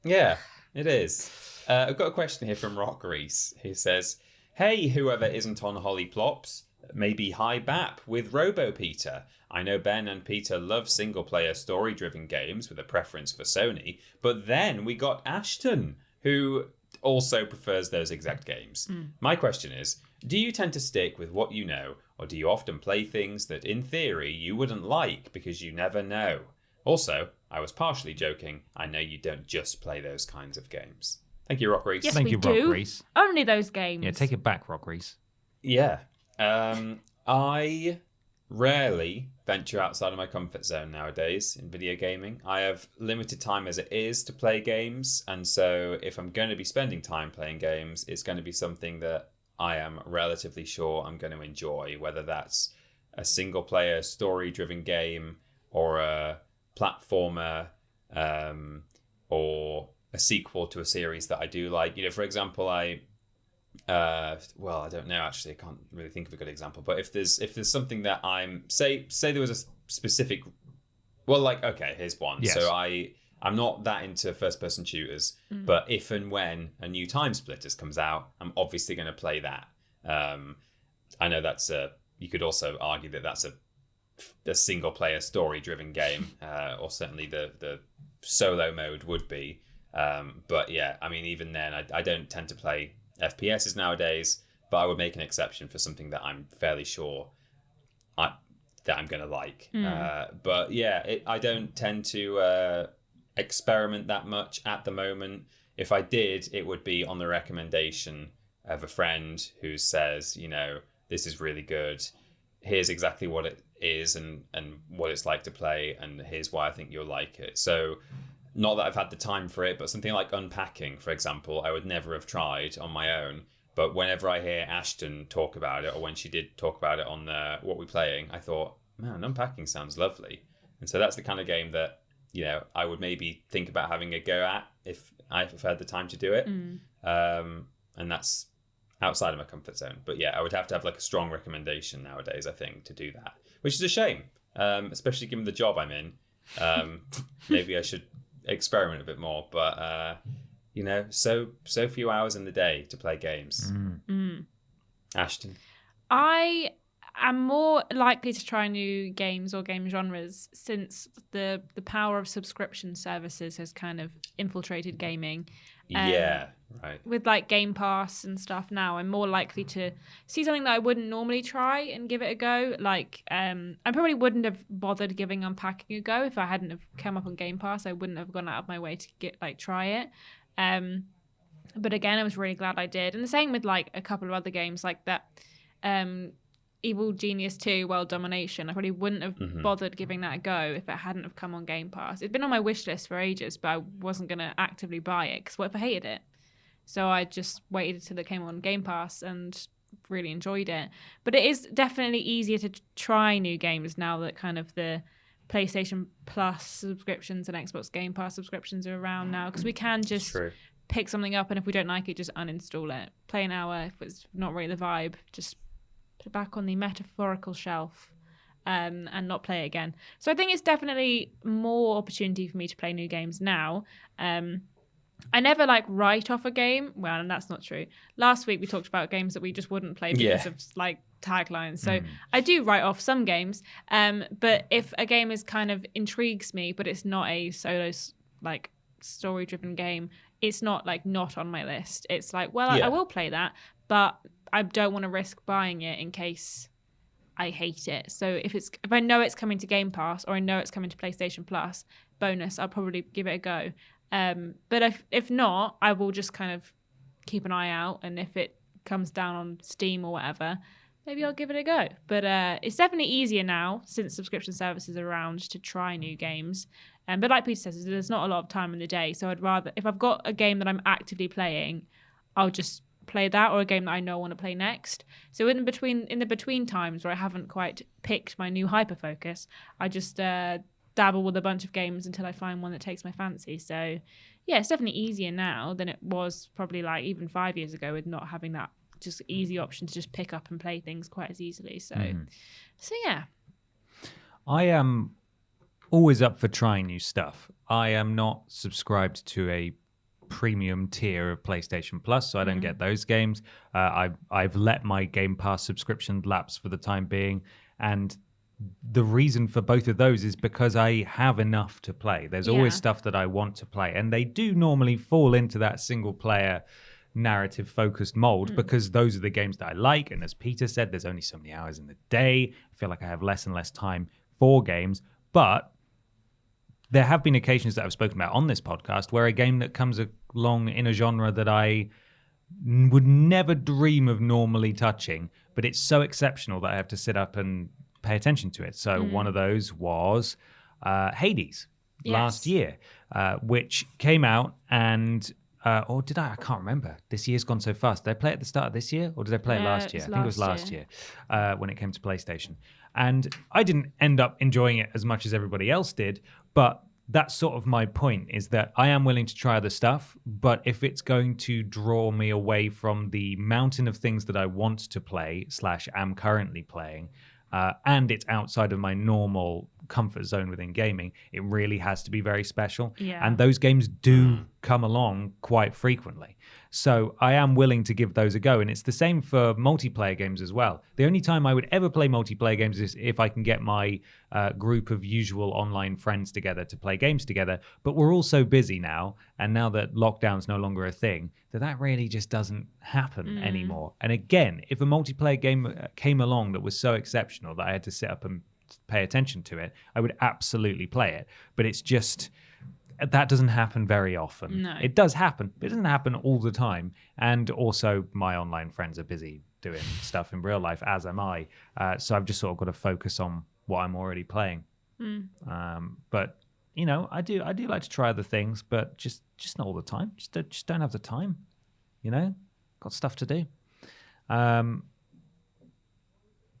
Yeah, it is. I've got a question here from Rock Reese, who says, "Hey, whoever isn't on Holly Plops, maybe hi Bap with Robo Peter. I know Ben and Peter love single-player story-driven games with a preference for Sony, but then we got Ashton, who also prefers those exact games. My question is, do you tend to stick with what you know, or do you often play things that, in theory, you wouldn't like because you never know? Also, I was partially joking. I know you don't just play those kinds of games." Thank you, Rock Reese. Yes, Thank we you, Rock do. Reese. Only those games. Yeah, take it back, Rock Reese. Yeah. I rarely venture outside of my comfort zone nowadays in video gaming. I have limited time as it is to play games, and so if I'm going to be spending time playing games, it's going to be something that I am relatively sure I'm going to enjoy, whether that's a single player story driven game or a platformer or a sequel to a series that I do like. You know, for example, I don't know, actually I can't really think of a good example, but if there's something that I'm say there was a specific, well, like, okay, here's one. Yes. So I'm not that into first person shooters, but if and when a new Time Splitters comes out, I'm obviously going to play that. I know you could also argue that that's a single player story driven game, or certainly the solo mode would be. But yeah, I mean, even then, I don't tend to play FPSs nowadays, but I would make an exception for something that I'm fairly sure that I'm going to like. But yeah, I don't tend to experiment that much at the moment. If I did, it would be on the recommendation of a friend who says, you know, this is really good. Here's exactly what it is and what it's like to play, and here's why I think you'll like it. So not that I've had the time for it, but something like Unpacking, for example, I would never have tried on my own. But whenever I hear Ashton talk about it, or when she did talk about it on What We're Playing, I thought, man, Unpacking sounds lovely. And so that's the kind of game that, you know, I would maybe think about having a go at if I had the time to do it. And that's outside of my comfort zone. But yeah, I would have to have like a strong recommendation nowadays, I think, to do that, which is a shame, especially given the job I'm in. Maybe I should experiment a bit more, but you know, so few hours in the day to play games. Ashton? I am more likely to try new games or game genres since the power of subscription services has kind of infiltrated gaming. Yeah, right. With like Game Pass and stuff now, I'm more likely to see something that I wouldn't normally try and give it a go. Like, I probably wouldn't have bothered giving Unpacking a go if I hadn't have come up on Game Pass. I wouldn't have gone out of my way to try it. But again, I was really glad I did. And the same with like a couple of other games like that. Evil Genius 2 World Domination. I probably wouldn't have bothered giving that a go if it hadn't have come on Game Pass. It'd been on my wish list for ages, but I wasn't going to actively buy it because what if I hated it? So I just waited until it came on Game Pass and really enjoyed it. But it is definitely easier to try new games now that kind of the PlayStation Plus subscriptions and Xbox Game Pass subscriptions are around now, because we can just pick something up, and if we don't like it, just uninstall it. Play an hour. If it's not really the vibe, just put it back on the metaphorical shelf and not play it again. So I think it's definitely more opportunity for me to play new games now. I never like write off a game. Well, and that's not true. Last week we talked about games that we just wouldn't play because of like taglines. So I do write off some games. But if a game is kind of intrigues me, but it's not a solo like story driven game, it's not like not on my list. It's like, well, I will play that, but I don't want to risk buying it in case I hate it. So if I know it's coming to Game Pass, or I know it's coming to PlayStation Plus, bonus, I'll probably give it a go. But if not, I will just kind of keep an eye out, and if it comes down on Steam or whatever, maybe I'll give it a go. But it's definitely easier now since subscription services are around to try new games. But like Peter says, there's not a lot of time in the day, so I'd rather, if I've got a game that I'm actively playing, I'll just play that, or a game that I know I want to play next. So in the between times where I haven't quite picked my new hyperfocus, I just dabble with a bunch of games until I find one that takes my fancy. So yeah, it's definitely easier now than it was probably like even 5 years ago, with not having that just easy option to just pick up and play things quite as easily. So yeah. I am always up for trying new stuff. I am not subscribed to a premium tier of PlayStation Plus, so I don't get those games. I've let my Game Pass subscription lapse for the time being, and the reason for both of those is because I have enough to play. There's always stuff that I want to play, and they do normally fall into that single player narrative focused mold because those are the games that I like. And as Peter said, there's only so many hours in the day. I feel like I have less and less time for games, but there have been occasions that I've spoken about on this podcast where a game that comes along in a genre that I would never dream of normally touching, but it's so exceptional that I have to sit up and pay attention to it. So one of those was Hades last year, which came out and or did I can't remember. This year's gone so fast. Did I play it at the start of this year, or did I play it last year? I think it was last year when it came to PlayStation. And I didn't end up enjoying it as much as everybody else did, but that's sort of my point, is that I am willing to try other stuff, but if it's going to draw me away from the mountain of things that I want to play / am currently playing, and it's outside of my normal comfort zone within gaming, it really has to be very special. And those games do come along quite frequently. So I am willing to give those a go. And it's the same for multiplayer games as well. The only time I would ever play multiplayer games is if I can get my group of usual online friends together to play games together. But we're all so busy now, and now that lockdown's no longer a thing, that really just doesn't happen anymore. And again, if a multiplayer game came along that was so exceptional that I had to sit up and pay attention to it, I would absolutely play it. But it's just, that doesn't happen very often. No. It does happen, but it doesn't happen all the time. And also my online friends are busy doing stuff in real life, as am I. So I've just sort of got to focus on what I'm already playing. But you know, I do like to try other things, but just not all the time. Just don't have the time. You know, got stuff to do.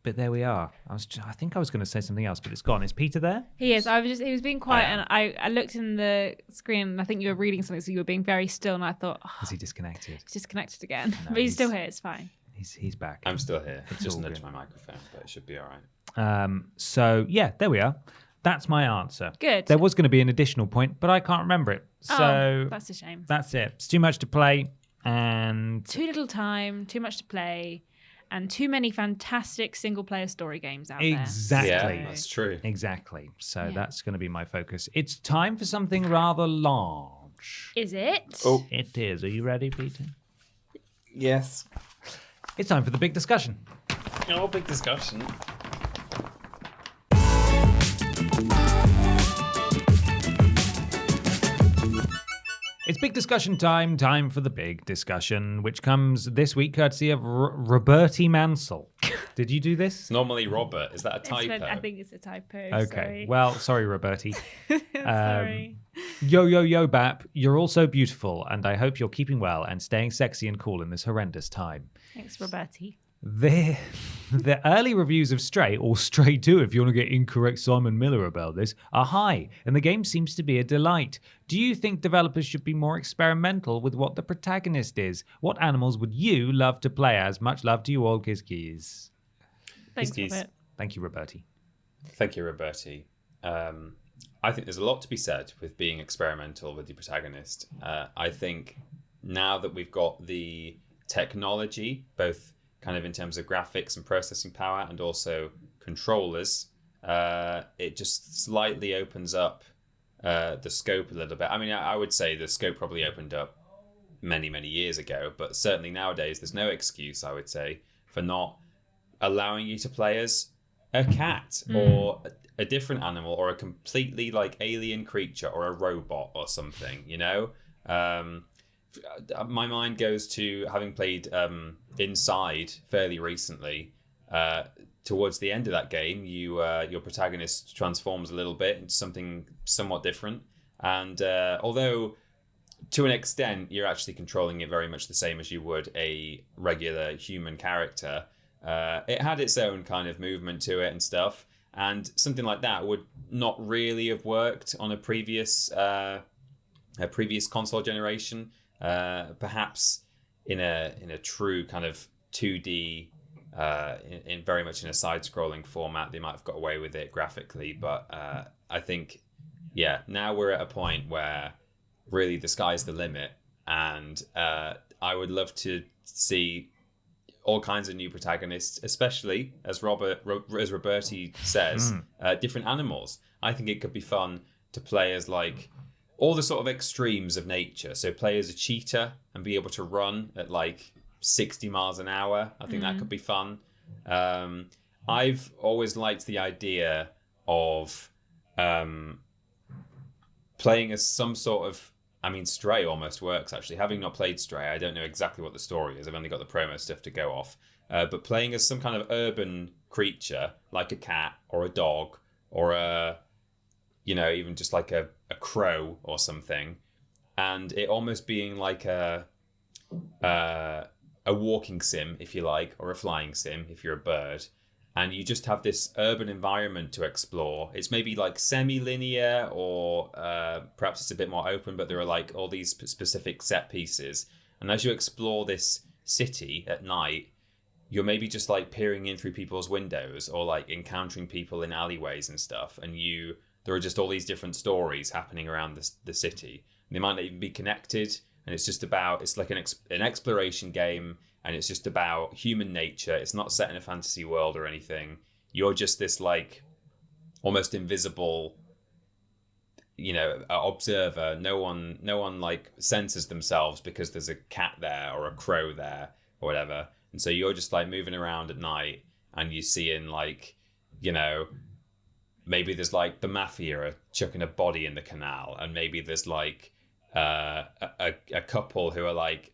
But there we are. I think I was going to say something else, but it's gone. Is Peter there? He is. He was being quiet, and I looked in the screen, and I think you were reading something, so you were being very still, and I thought, Is he disconnected? he's disconnected again. But he's still here. It's fine. He's back. I'm still here. Just all nudged good. my microphone, but it should be all right. So yeah, there we are. That's my answer. Good. There was going to be an additional point, but I can't remember it. So that's a shame. that's it. It's too much to play, and Too little time, too much to play, and too many fantastic single-player story games out exactly. Yeah, that's true. Exactly. So Yeah. that's going to be my focus. It's time for something rather large. there. Is it? Oh. It is. Are you ready, Peter? Yes. It's time for the big discussion. Oh, big discussion. It's big discussion time for the big discussion, which comes this week courtesy of Roberti Mansell. Did you do this? It's normally Robert. Is that a It's typo? I think it's a typo. Okay. Sorry. Well, sorry, Roberti. Sorry. Yo, Bap, you're all so beautiful, and I hope you're keeping well and staying sexy and cool in this horrendous time. Thanks, Roberti. The early reviews of Stray, or Stray 2 if you want to get incorrect Simon Miller about this, are high, and the game seems to be a delight. Do you think developers should be more experimental with what the protagonist is? What animals would you love to play as? Much love to you all, Kiss Keys. Thanks, Kiss. Robert. Thank you, Roberti. Thank you, Roberti. I think there's a lot to be said with being experimental with your protagonist. I think now that we've got the technology, both kind of in terms of graphics and processing power and also controllers, it just slightly opens up the scope a little bit. I mean, I would say the scope probably opened up many, many years ago, but certainly nowadays there's no excuse, I would say, for not allowing you to play as a cat or a different animal or a completely like alien creature or a robot or something, you know? My mind goes to having played Inside fairly recently. Towards the end of that game, your protagonist transforms a little bit into something somewhat different. And although to an extent you're actually controlling it very much the same as you would a regular human character, it had its own kind of movement to it and stuff. And something like that would not really have worked on a previous console generation. Perhaps in a true kind of 2D, in very much in a side-scrolling format, they might have got away with it graphically. But I think, yeah, now we're at a point where really the sky's the limit, and I would love to see all kinds of new protagonists, especially as Roberti says, different animals. I think it could be fun to play as like all the sort of extremes of nature. So play as a cheetah and be able to run at like 60 miles an hour. I think that could be fun. I've always liked the idea of playing as some sort of, I mean, Stray almost works actually. Having not played Stray, I don't know exactly what the story is. I've only got the promo stuff to go off. But playing as some kind of urban creature, like a cat or a dog or even just like a crow or something, and it almost being like a walking sim, if you like, or a flying sim if you're a bird, and you just have this urban environment to explore. It's maybe like semi-linear, or perhaps it's a bit more open, but there are like all these specific set pieces, and as you explore this city at night, you're maybe just like peering in through people's windows or like encountering people in alleyways and stuff, and there are just all these different stories happening around the city. And they might not even be connected, and it's like an exploration game, and it's just about human nature. It's not set in a fantasy world or anything. You're just this like almost invisible, observer. No one like censors themselves because there's a cat there or a crow there or whatever. And so you're just like moving around at night, and you see in like, maybe there's like the mafia are chucking a body in the canal, and maybe there's like a couple who are like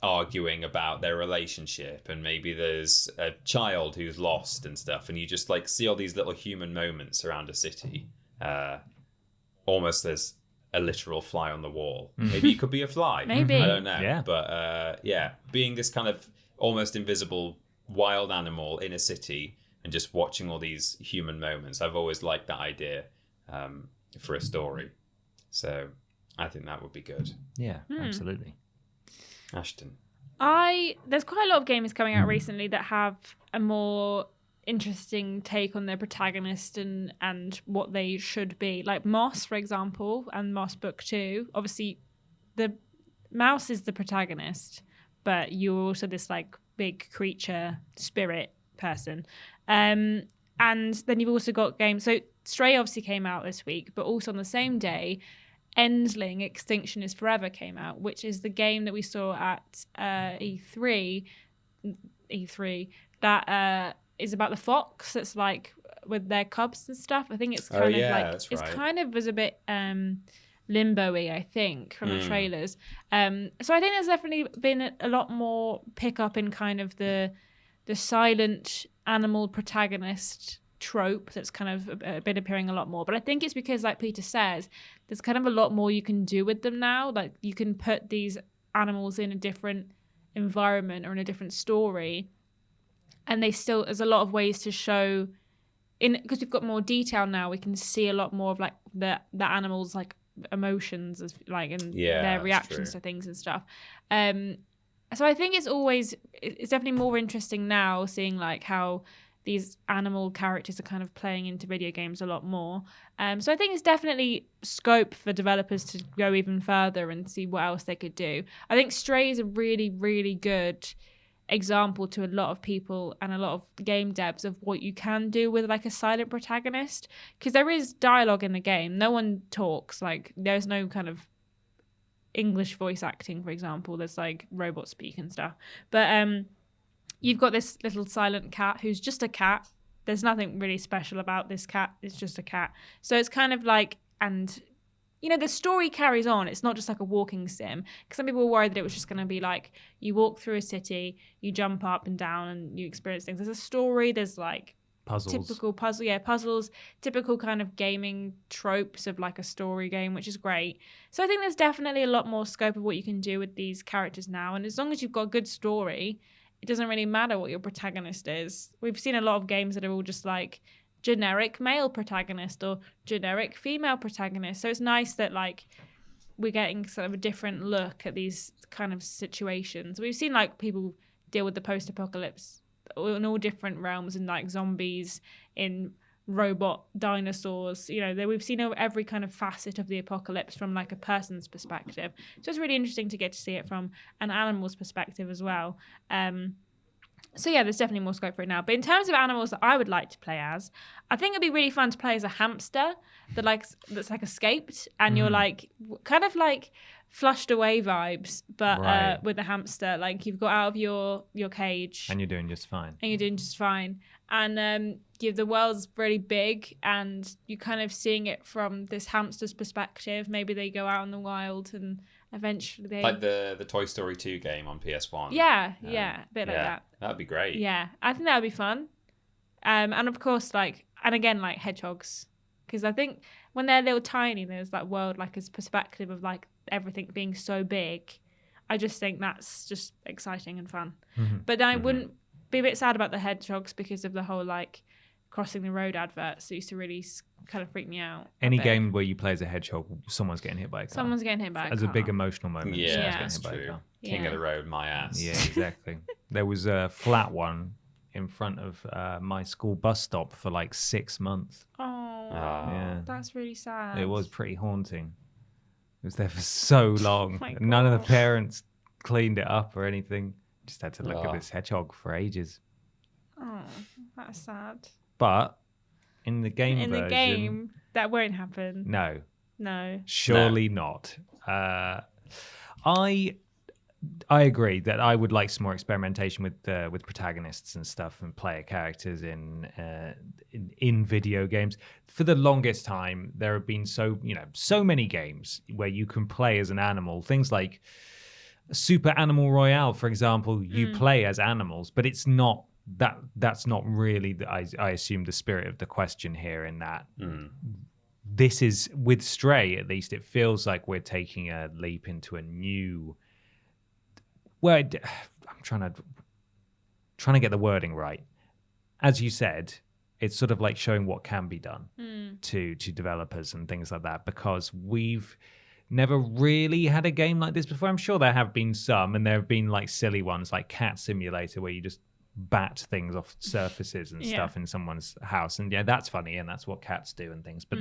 arguing about their relationship, and maybe there's a child who's lost and stuff, and you just like see all these little human moments around a city, almost as a literal fly on the wall. Maybe you could be a fly. Maybe. I don't know. Yeah. But being this kind of almost invisible wild animal in a city and just watching all these human moments, I've always liked that idea for a story. So I think that would be good. Yeah, absolutely. Ashton. There's quite a lot of games coming out recently that have a more interesting take on their protagonist and what they should be. Like Moss, for example, and Moss Book 2. Obviously, the mouse is the protagonist, but you're also this like big creature spirit person. And then you've also got games. So Stray obviously came out this week, but also on the same day, Endling Extinction is Forever came out, which is the game that we saw at E3 that is about the fox that's like with their cubs and stuff. I think it's kind of like that's it's right. kind of was a bit limbo-y, I think, from the trailers. So I think there's definitely been a lot more pickup in kind of the silent animal protagonist trope that's kind of been appearing a lot more. But I think it's because, like Peter says, there's kind of a lot more you can do with them now. Like you can put these animals in a different environment or in a different story, and there's a lot of ways to show because we've got more detail now. We can see a lot more of like the animals like emotions and their reactions to things and stuff. So I think it's definitely more interesting now seeing like how these animal characters are kind of playing into video games a lot more. So I think it's definitely scope for developers to go even further and see what else they could do. I think Stray is a really, really good example to a lot of people and a lot of game devs of what you can do with like a silent protagonist, because there is dialogue in the game. No one talks, like there's no kind of English voice acting, for example. There's like robot speak and stuff, but you've got this little silent cat who's just a cat. There's nothing really special about this cat. It's just a cat. So it's kind of like, and the story carries on. It's not just like a walking sim. Because some people were worried that it was just going to be like you walk through a city, you jump up and down, and you experience things. There's a story. There's like Puzzles. typical puzzles, typical kind of gaming tropes of like a story game, which is great. So I think there's definitely a lot more scope of what you can do with these characters now. And as long as you've got a good story, it doesn't really matter what your protagonist is. We've seen a lot of games that are all just like generic male protagonist or generic female protagonist. So it's nice that like we're getting sort of a different look at these kind of situations. We've seen like people deal with the post-apocalypse in all different realms, in like zombies, in robot dinosaurs. We've seen every kind of facet of the apocalypse from like a person's perspective. So it's really interesting to get to see it from an animal's perspective as well. So yeah, there's definitely more scope for it now. But in terms of animals that I would like to play as, I think it'd be really fun to play as a hamster that's like escaped, and you're like kind of like flushed away vibes, but with a hamster. Like you've got out of your cage, And you're doing just fine. And the world's really big, and you're kind of seeing it from this hamster's perspective. Maybe they go out in the wild, and eventually they Like the Toy Story 2 game on PS1. yeah, a bit like that. That'd be great. Yeah, I think that would be fun. And of course, and again, like hedgehogs, because I think when they're little tiny, there's that world like as perspective of like everything being so big. I just think that's just exciting and fun. Mm-hmm. But I wouldn't be a bit sad about the hedgehogs because of the whole like crossing the road adverts. It used to really kind of freak me out. Any bit. game where you play as a hedgehog, someone's getting hit by a car. Someone's getting hit by a As car. a big emotional moment. Yeah, someone's that's getting hit by a true. car. King Yeah. of the road, my ass. Yeah, exactly. There was a flat one in front of my school bus stop for like 6 months. Oh, Yeah. that's really sad. It was pretty haunting. It was there for so long. my None of the God. parents cleaned it up or anything. Just had to look at Oh. this hedgehog for ages. Oh, that's sad. But in the game In version, the game, that won't happen. no, No. surely not. I agree that I would like some more experimentation with protagonists and stuff and player characters in video games. For the longest time, there have been so many games where you can play as an animal. Things like Super Animal Royale, for example, you play as animals, but it's not that's not really I assume the spirit of the question here, in that this is, with Stray at least, it feels like we're taking a leap into a new, I'm trying to get the wording right. As you said, it's sort of like showing what can be done to developers and things like that, because we've never really had a game like this before. I'm sure there have been some, and there have been like silly ones like Cat Simulator, where you just bat things off surfaces and stuff in someone's house, and that's funny, and that's what cats do and things. But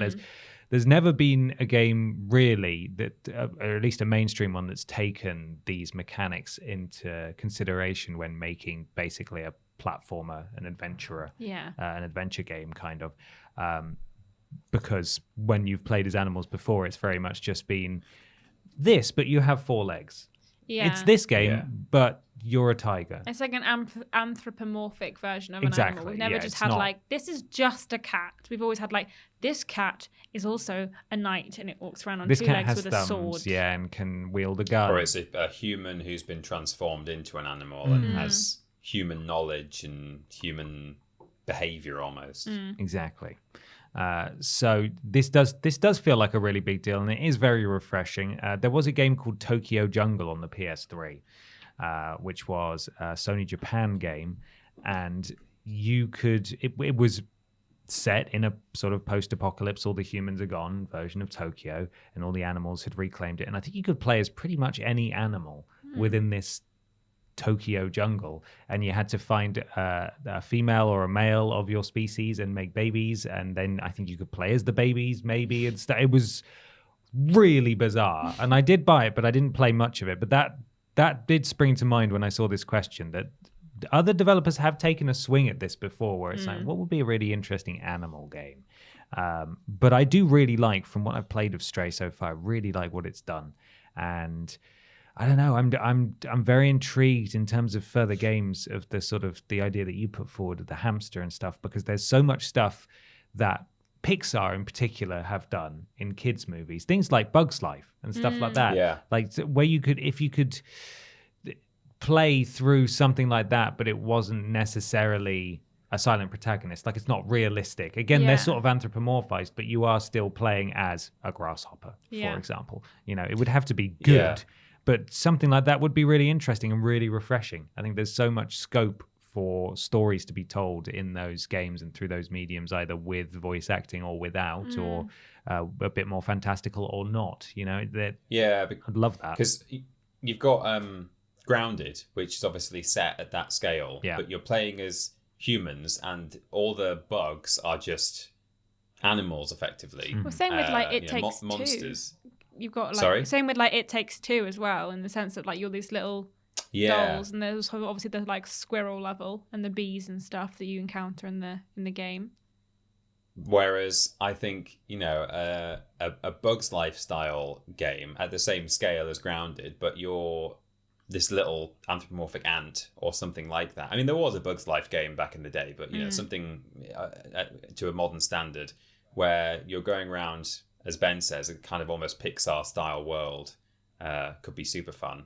there's never been a game really that, or at least a mainstream one, that's taken these mechanics into consideration when making basically a platformer, an adventurer, an adventure game kind of. Because when you've played as animals before, it's very much just been this, but you have 4 legs. Yeah. It's this game, but you're a tiger. It's like an anthropomorphic version of an Exactly, animal. We've never yeah, just it's had not- like, this is just a cat. We've always had like, this cat is also a knight and it walks around on This 2 cat legs has with a thumbs, sword. and can wield a gun. Or it's a human who's been transformed into an animal and has human knowledge and human behavior almost. Exactly. So this does feel like a really big deal, and it is very refreshing. There was a game called Tokyo Jungle on the PS3, which was a Sony Japan game, and you could it was set in a sort of post-apocalypse, all the humans are gone version of Tokyo, and all the animals had reclaimed it, and I think you could play as pretty much any animal within this Tokyo jungle, and you had to find a female or a male of your species and make babies, and then I think you could play as the babies maybe and stuff. It was really bizarre, and I did buy it, but I didn't play much of it. But that did spring to mind when I saw this question, that other developers have taken a swing at this before, where it's like, what would be a really interesting animal game? But I do really like, from what I've played of Stray so far, I really like what it's done, and I don't know. I'm very intrigued in terms of further games of the sort of the idea that you put forward of the hamster and stuff, because there's so much stuff that Pixar in particular have done in kids movies, things like Bug's Life and stuff like that. Yeah. Like where if you could play through something like that, but it wasn't necessarily a silent protagonist. Like, it's not realistic. Again, they're sort of anthropomorphized, but you are still playing as a grasshopper, for example. It would have to be good. Yeah. But something like that would be really interesting and really refreshing. I think there's so much scope for stories to be told in those games and through those mediums, either with voice acting or without, or a bit more fantastical or not. I'd love that. Because you've got Grounded, which is obviously set at that scale, but you're playing as humans, and all the bugs are just animals, effectively. Well, same with like It Takes monsters. Two. You've got like same with like It Takes Two as well, in the sense that like you're these little dolls, and there's obviously the like squirrel level and the bees and stuff that you encounter in the game. Whereas I think a Bug's Life style game at the same scale as Grounded, but you're this little anthropomorphic ant or something like that. I mean, there was a Bug's Life game back in the day, but something to a modern standard, where you're going around, as Ben says, a kind of almost Pixar-style world, could be super fun.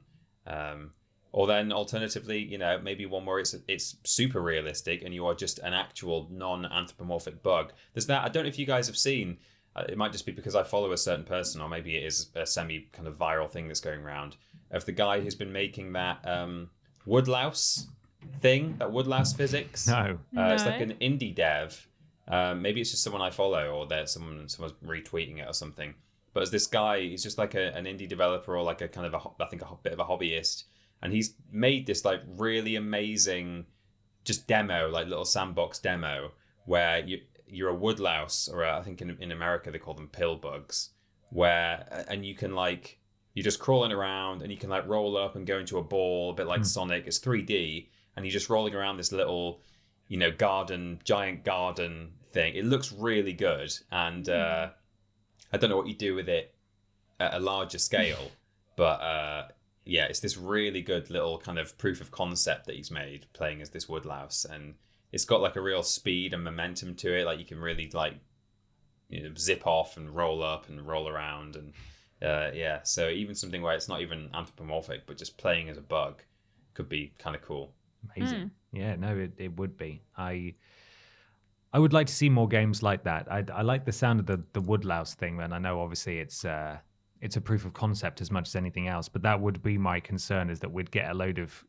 Or then, alternatively, maybe one where it's super realistic and you are just an actual non-anthropomorphic bug. There's that. I don't know if you guys have seen. It might just be because I follow a certain person, or maybe it is a semi kind of viral thing that's going around, of the guy who's been making that woodlouse thing, that woodlouse physics. No. It's like an indie dev. Maybe it's just someone I follow, or there's someone's retweeting it or something. But as this guy, he's just like an indie developer, or like a kind of a bit of a hobbyist, and he's made this like really amazing, just demo, like little sandbox demo, where you're a woodlouse, or I think in America they call them pill bugs, and you can like, you're just crawling around and you can like roll up and go into a ball, a bit like Sonic. It's 3D, and you're just rolling around this little giant garden thing. It looks really good, and I don't know what you do with it at a larger scale, but it's this really good little kind of proof of concept that he's made, playing as this woodlouse, and it's got like a real speed and momentum to it. Like, you can really like zip off and roll up and roll around, and Yeah, so even something where it's not even anthropomorphic, but just playing as a bug could be kind of cool. Amazing. Yeah, no, it would be. I would like to see more games like that. I like the sound of the woodlouse thing, and I know obviously it's a proof of concept as much as anything else, but that would be my concern, is that we'd get a load of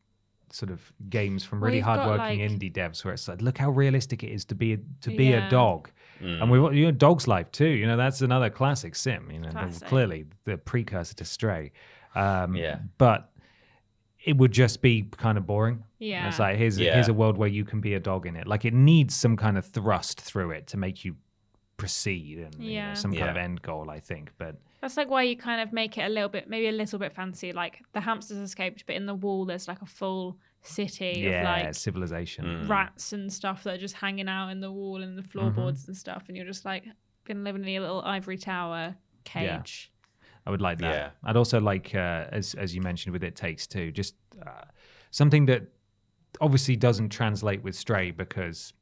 sort of games from really We've got, hardworking like- indie devs where it's like, look how realistic it is to be a Yeah. dog. And we've Dog's Life too. You know, that's another classic sim. You know, Classic. clearly the precursor to Stray. Yeah. But it would just be kind of boring. Yeah. It's like here's a world where you can be a dog in it. Like it needs some kind of thrust through it to make you proceed and you know, Yeah. some kind of Yeah. end goal, I think. But That's like why you kind of make it a little bit fancy. Like the hamsters escaped, but in the wall there's like a full city of like civilization. rats and stuff that are just hanging out in the wall and the floorboards and stuff, and you're just like gonna live in a little ivory tower cage. I would like that. Yeah. I'd also like, as you mentioned with It Takes Two, just something that obviously doesn't translate with Stray because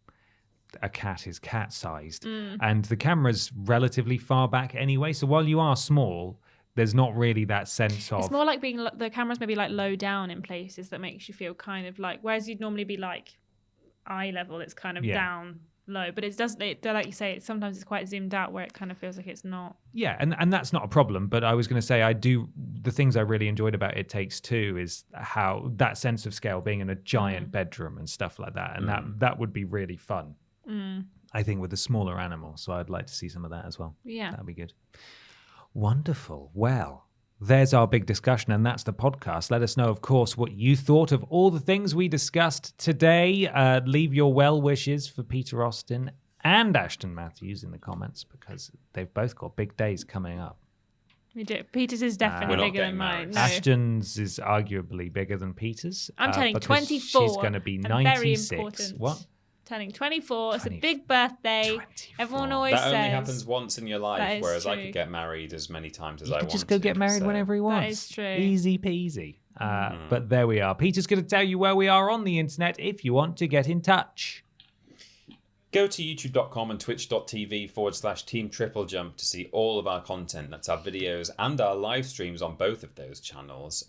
a cat is cat-sized and the camera's relatively far back anyway. So while you are small, there's not really that sense of... It's more like being the camera's maybe like low down in places that makes you feel kind of like, whereas you'd normally be like eye level, it's kind of Yeah. down low, but it does, like you say, sometimes it's quite zoomed out where it kind of feels like it's not. Yeah, and that's not a problem. But I was going to say, the things I really enjoyed about It Takes Two is how that sense of scale, being in a giant bedroom and stuff like that, and that would be really fun. I think with a smaller animal. So I'd like to see some of that as well. Yeah. That'd be good. Wonderful. Well, there's our big discussion, and that's the podcast. Let us know, of course, what you thought of all the things we discussed today. Leave your well wishes for Peter Austin and Ashton Matthews in the comments, because they've both got big days coming up. We do. Peter's is definitely We're not bigger than getting mine. married. No. Ashton's is arguably bigger than Peter's. I'm turning because 24. She's going to be and 96. Very important. What? Turning 24. It's a 20 big birthday. 24. Everyone always That says only happens once in your That life, is whereas I true. could get married as many times as You I could want. just go get married whenever he wants. is true. Easy peasy. But there we are. Peter's going to tell you where we are on the internet if you want to get in touch. Go to youtube.com and twitch.tv/Team Triple Jump to see all of our content. That's our videos and our live streams on both of those channels.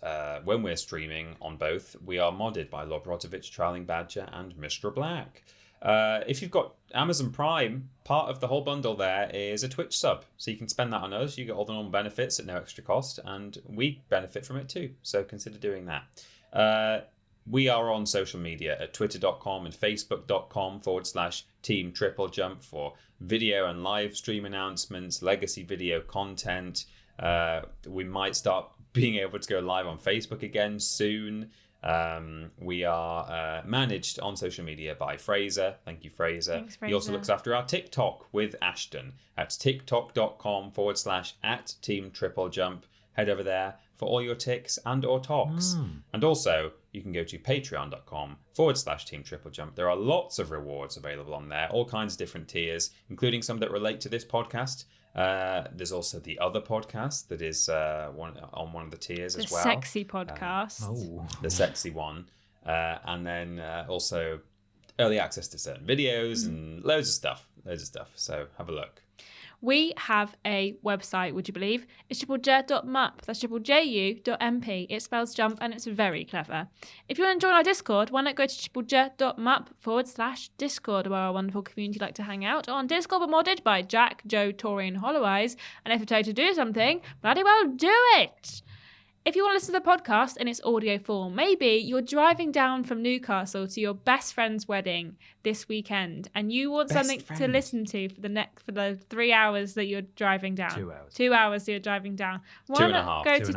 When we're streaming on both, we are modded by Lobrotovich, Trialing Badger, and Mr. Black. If you've got Amazon Prime, part of the whole bundle there is a Twitch sub. So you can spend that on us. You get all the normal benefits at no extra cost, and we benefit from it too. So consider doing that. We are on social media at twitter.com and facebook.com/Team Triple Jump for video and live stream announcements, legacy video content. We might start being able to go live on Facebook again soon. We are managed on social media by Fraser. Thank you, Fraser. Thanks, He also Fraser. looks after our TikTok with Ashton at tiktok.com/@Team Triple Jump. Head over there for all your ticks and or talks. And also, you can go to patreon.com/Team Triple Jump. There are lots of rewards available on there, all kinds of different tiers, including some that relate to this podcast. There's also the other podcast that is one of the tiers The as well. sexy podcast. The sexy one. And then also early access to certain videos and loads of stuff. So have a look. We have a website, would you believe? It's triplej.mup. That's triplej.mp. It spells jump and it's very clever. If you want to join our Discord, why not go to triplej.mup/Discord, where our wonderful community like to hang out. On Discord, we're modded by Jack, Joe, Tori, and Hollow Eyes. And if you're told to do something, bloody well do it. If you want to listen to the podcast in its audio form, maybe you're driving down from Newcastle to your best friend's wedding this weekend, and you want something to listen to for the 3 hours that you're driving down. 2 hours. 2 hours that you're driving down. Why Two and a not half. go Two to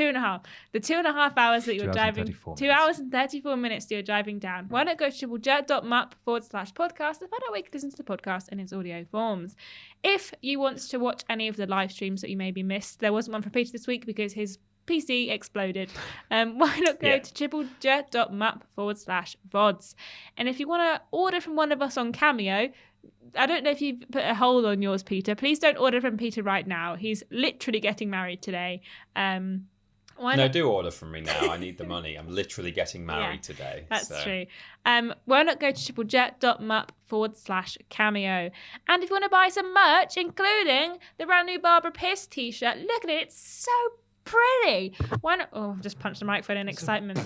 and a half. 2.5? The 2.5 hours that 2 you're hours and driving. 34 2 minutes. hours and 34 minutes that you're driving down. Why not go to triplej.mup/podcast and find out where you can listen to the podcast in its audio forms. If you want to watch any of the live streams that you maybe missed, there wasn't one for Peter this week because his PC exploded. Why not go to triplej.mup/VODs? And if you want to order from one of us on Cameo, I don't know if you've put a hold on yours, Peter. Please don't order from Peter right now. He's literally getting married today. Why No, not? do order from me now. I need the money. I'm literally getting married today. That's so. true. Why not go to triplejet.mup/cameo? And if you want to buy some merch, including the brand new Barbara Pierce t-shirt, look at it. It's so pretty. Why not? Oh, I've just punched the microphone in excitement.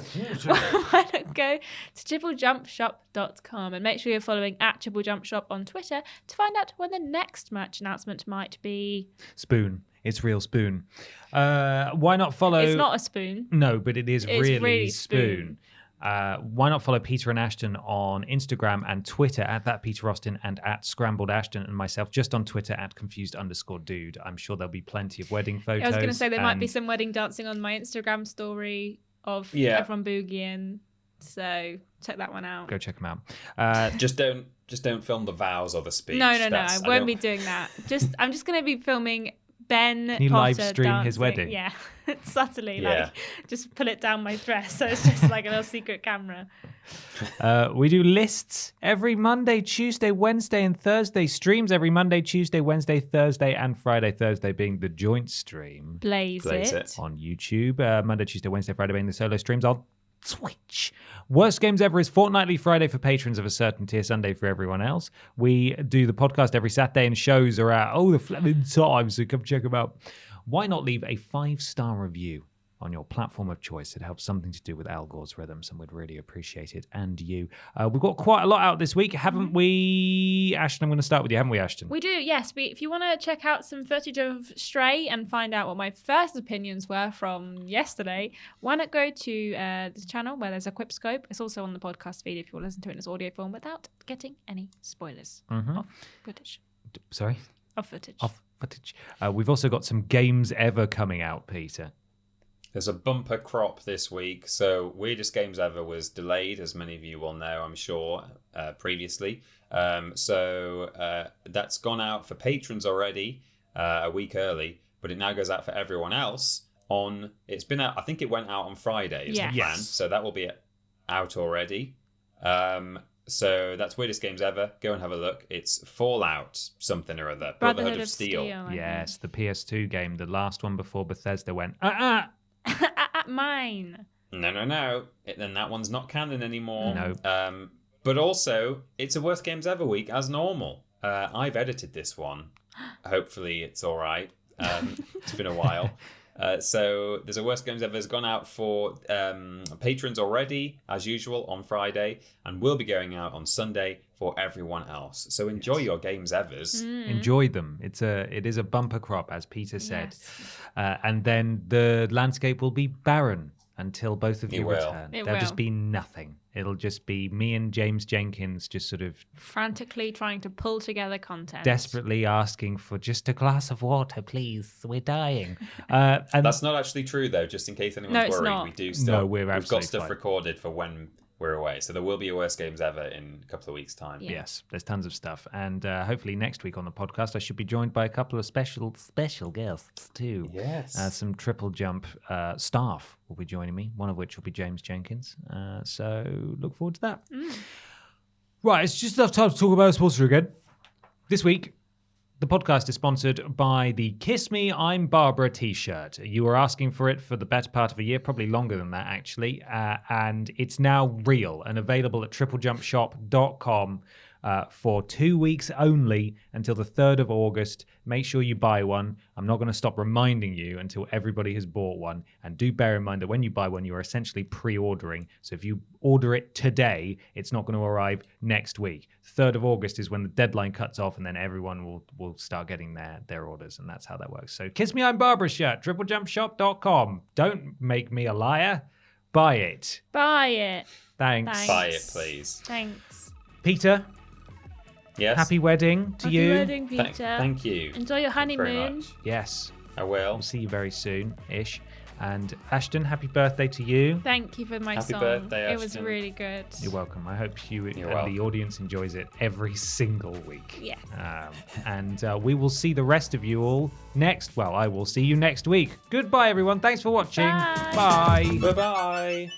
Why not go to triplejumpshop.com and make sure you're following at triplejumpshop on Twitter to find out when the next merch announcement might be. Spoon. It's real spoon. Why not follow? It's not a spoon. No, but it is It's really spoon. Why not follow Peter and Ashton on Instagram and Twitter at that Peter Austin and at Scrambled Ashton, and myself just on Twitter at confused_dude. I'm sure there'll be plenty of wedding photos. I was going to say there might be and- some wedding dancing on my Instagram story of Yeah. everyone boogieing. So check that one out. Go check them out. Just don't film the vows or the speech. No, I That's- won't be don't- doing that. I'm just going to be filming Ben. Can you Potter live stream his dancing. wedding? Yeah, subtly, Yeah. like just pull it down my dress, so it's just like a little secret camera. We do lists every Monday, Tuesday, Wednesday, and Thursday. Streams every Monday, Tuesday, Wednesday, Thursday, and Friday. Thursday being the joint stream Blaze Blaze it. it. on YouTube. Monday, Tuesday, Wednesday, Friday being the solo streams on Twitch. Worst Games Ever is fortnightly Friday for patrons of a certain tier, Sunday for everyone else. We do the podcast every Saturday and shows are at all the flaming times, so come check them out. Why not leave a 5-star review on your platform of choice? It helps something to do with Al Gore's rhythms, and we'd really appreciate it. And you. We've got quite a lot out this week, haven't we? Ashton, I'm going to start with you, haven't we, Ashton? We do, yes. If you want to check out some footage of Stray and find out what my first opinions were from yesterday, why not go to the channel where there's a Quipscope. It's also on the podcast feed if you want to listen to it in its audio form without getting any spoilers of footage. Sorry? Of footage. Off footage. We've also got some Games Ever coming out, Peter. There's a bumper crop this week. So Weirdest Games Ever was delayed, as many of you will know, I'm sure, previously. So that's gone out for patrons already a week early, but it now goes out for everyone else on... It's been out, I think it went out on Friday is the plan. Yes. So that will be out already. So that's Weirdest Games Ever. Go and have a look. It's Fallout something or other. Brotherhood of Steel. I think. Yes, the PS2 game, the last one before Bethesda went, Mine. No. Then that one's not canon anymore. No. But also, it's a Worst Games Ever week as normal. I've edited this one. Hopefully, it's all right. It's been a while. So there's a Worst Games Ever has gone out for patrons already, as usual, on Friday, and will be going out on Sunday for everyone else. So enjoy your Games Evers. enjoy them. It is a bumper crop, as Peter said. Yes. And then the landscape will be barren until both of It you will. return. It There'll will. just be nothing. It'll just be me and James Jenkins just sort of Frantically trying to pull together content. desperately asking for just a glass of water, please. We're dying. And That's not actually true, though, just in case anyone's No, it's worried. not. We do still. No, we've got absolutely stuff fine. recorded for when we're away. So there will be a Worst Games Ever in a couple of weeks' time. Yeah. yes, there's tons of stuff. And hopefully next week on the podcast, I should be joined by a couple of special guests too. Yes. Some Triple Jump staff will be joining me, one of which will be James Jenkins. So look forward to that. Right, it's just enough time to talk about a sponsor again. This week, the podcast is sponsored by the Kiss Me, I'm Barbara t-shirt. You were asking for it for the better part of a year, probably longer than that, actually. And it's now real and available at triplejumpshop.com for 2 weeks only until the 3rd of August. Make sure you buy one. I'm not going to stop reminding you until everybody has bought one. And do bear in mind that when you buy one, you're essentially pre-ordering. So if you order it today, it's not going to arrive next week. 3rd of August is when the deadline cuts off, and then everyone will start getting their orders, and that's how that works. So Kiss Me, I'm Barbara shirt, triplejumpshop.com. Don't make me a liar. Buy it. Buy it. Thanks. Thanks. Buy it, please. Thanks. Peter, Yes. happy wedding to Happy you. wedding, Peter. Thank you. Enjoy your Thank you very honeymoon. much. Yes. I will. We'll see you very soon-ish. And Ashton, happy birthday to you. Thank you for my Happy song. birthday, It was Ashton. really good. You're welcome. I hope you and welcome. the audience enjoys it every single week. Yes. And we will see the rest of you all next. Well, I will see you next week. Goodbye, everyone. Thanks for watching. Bye. Bye. Bye-bye.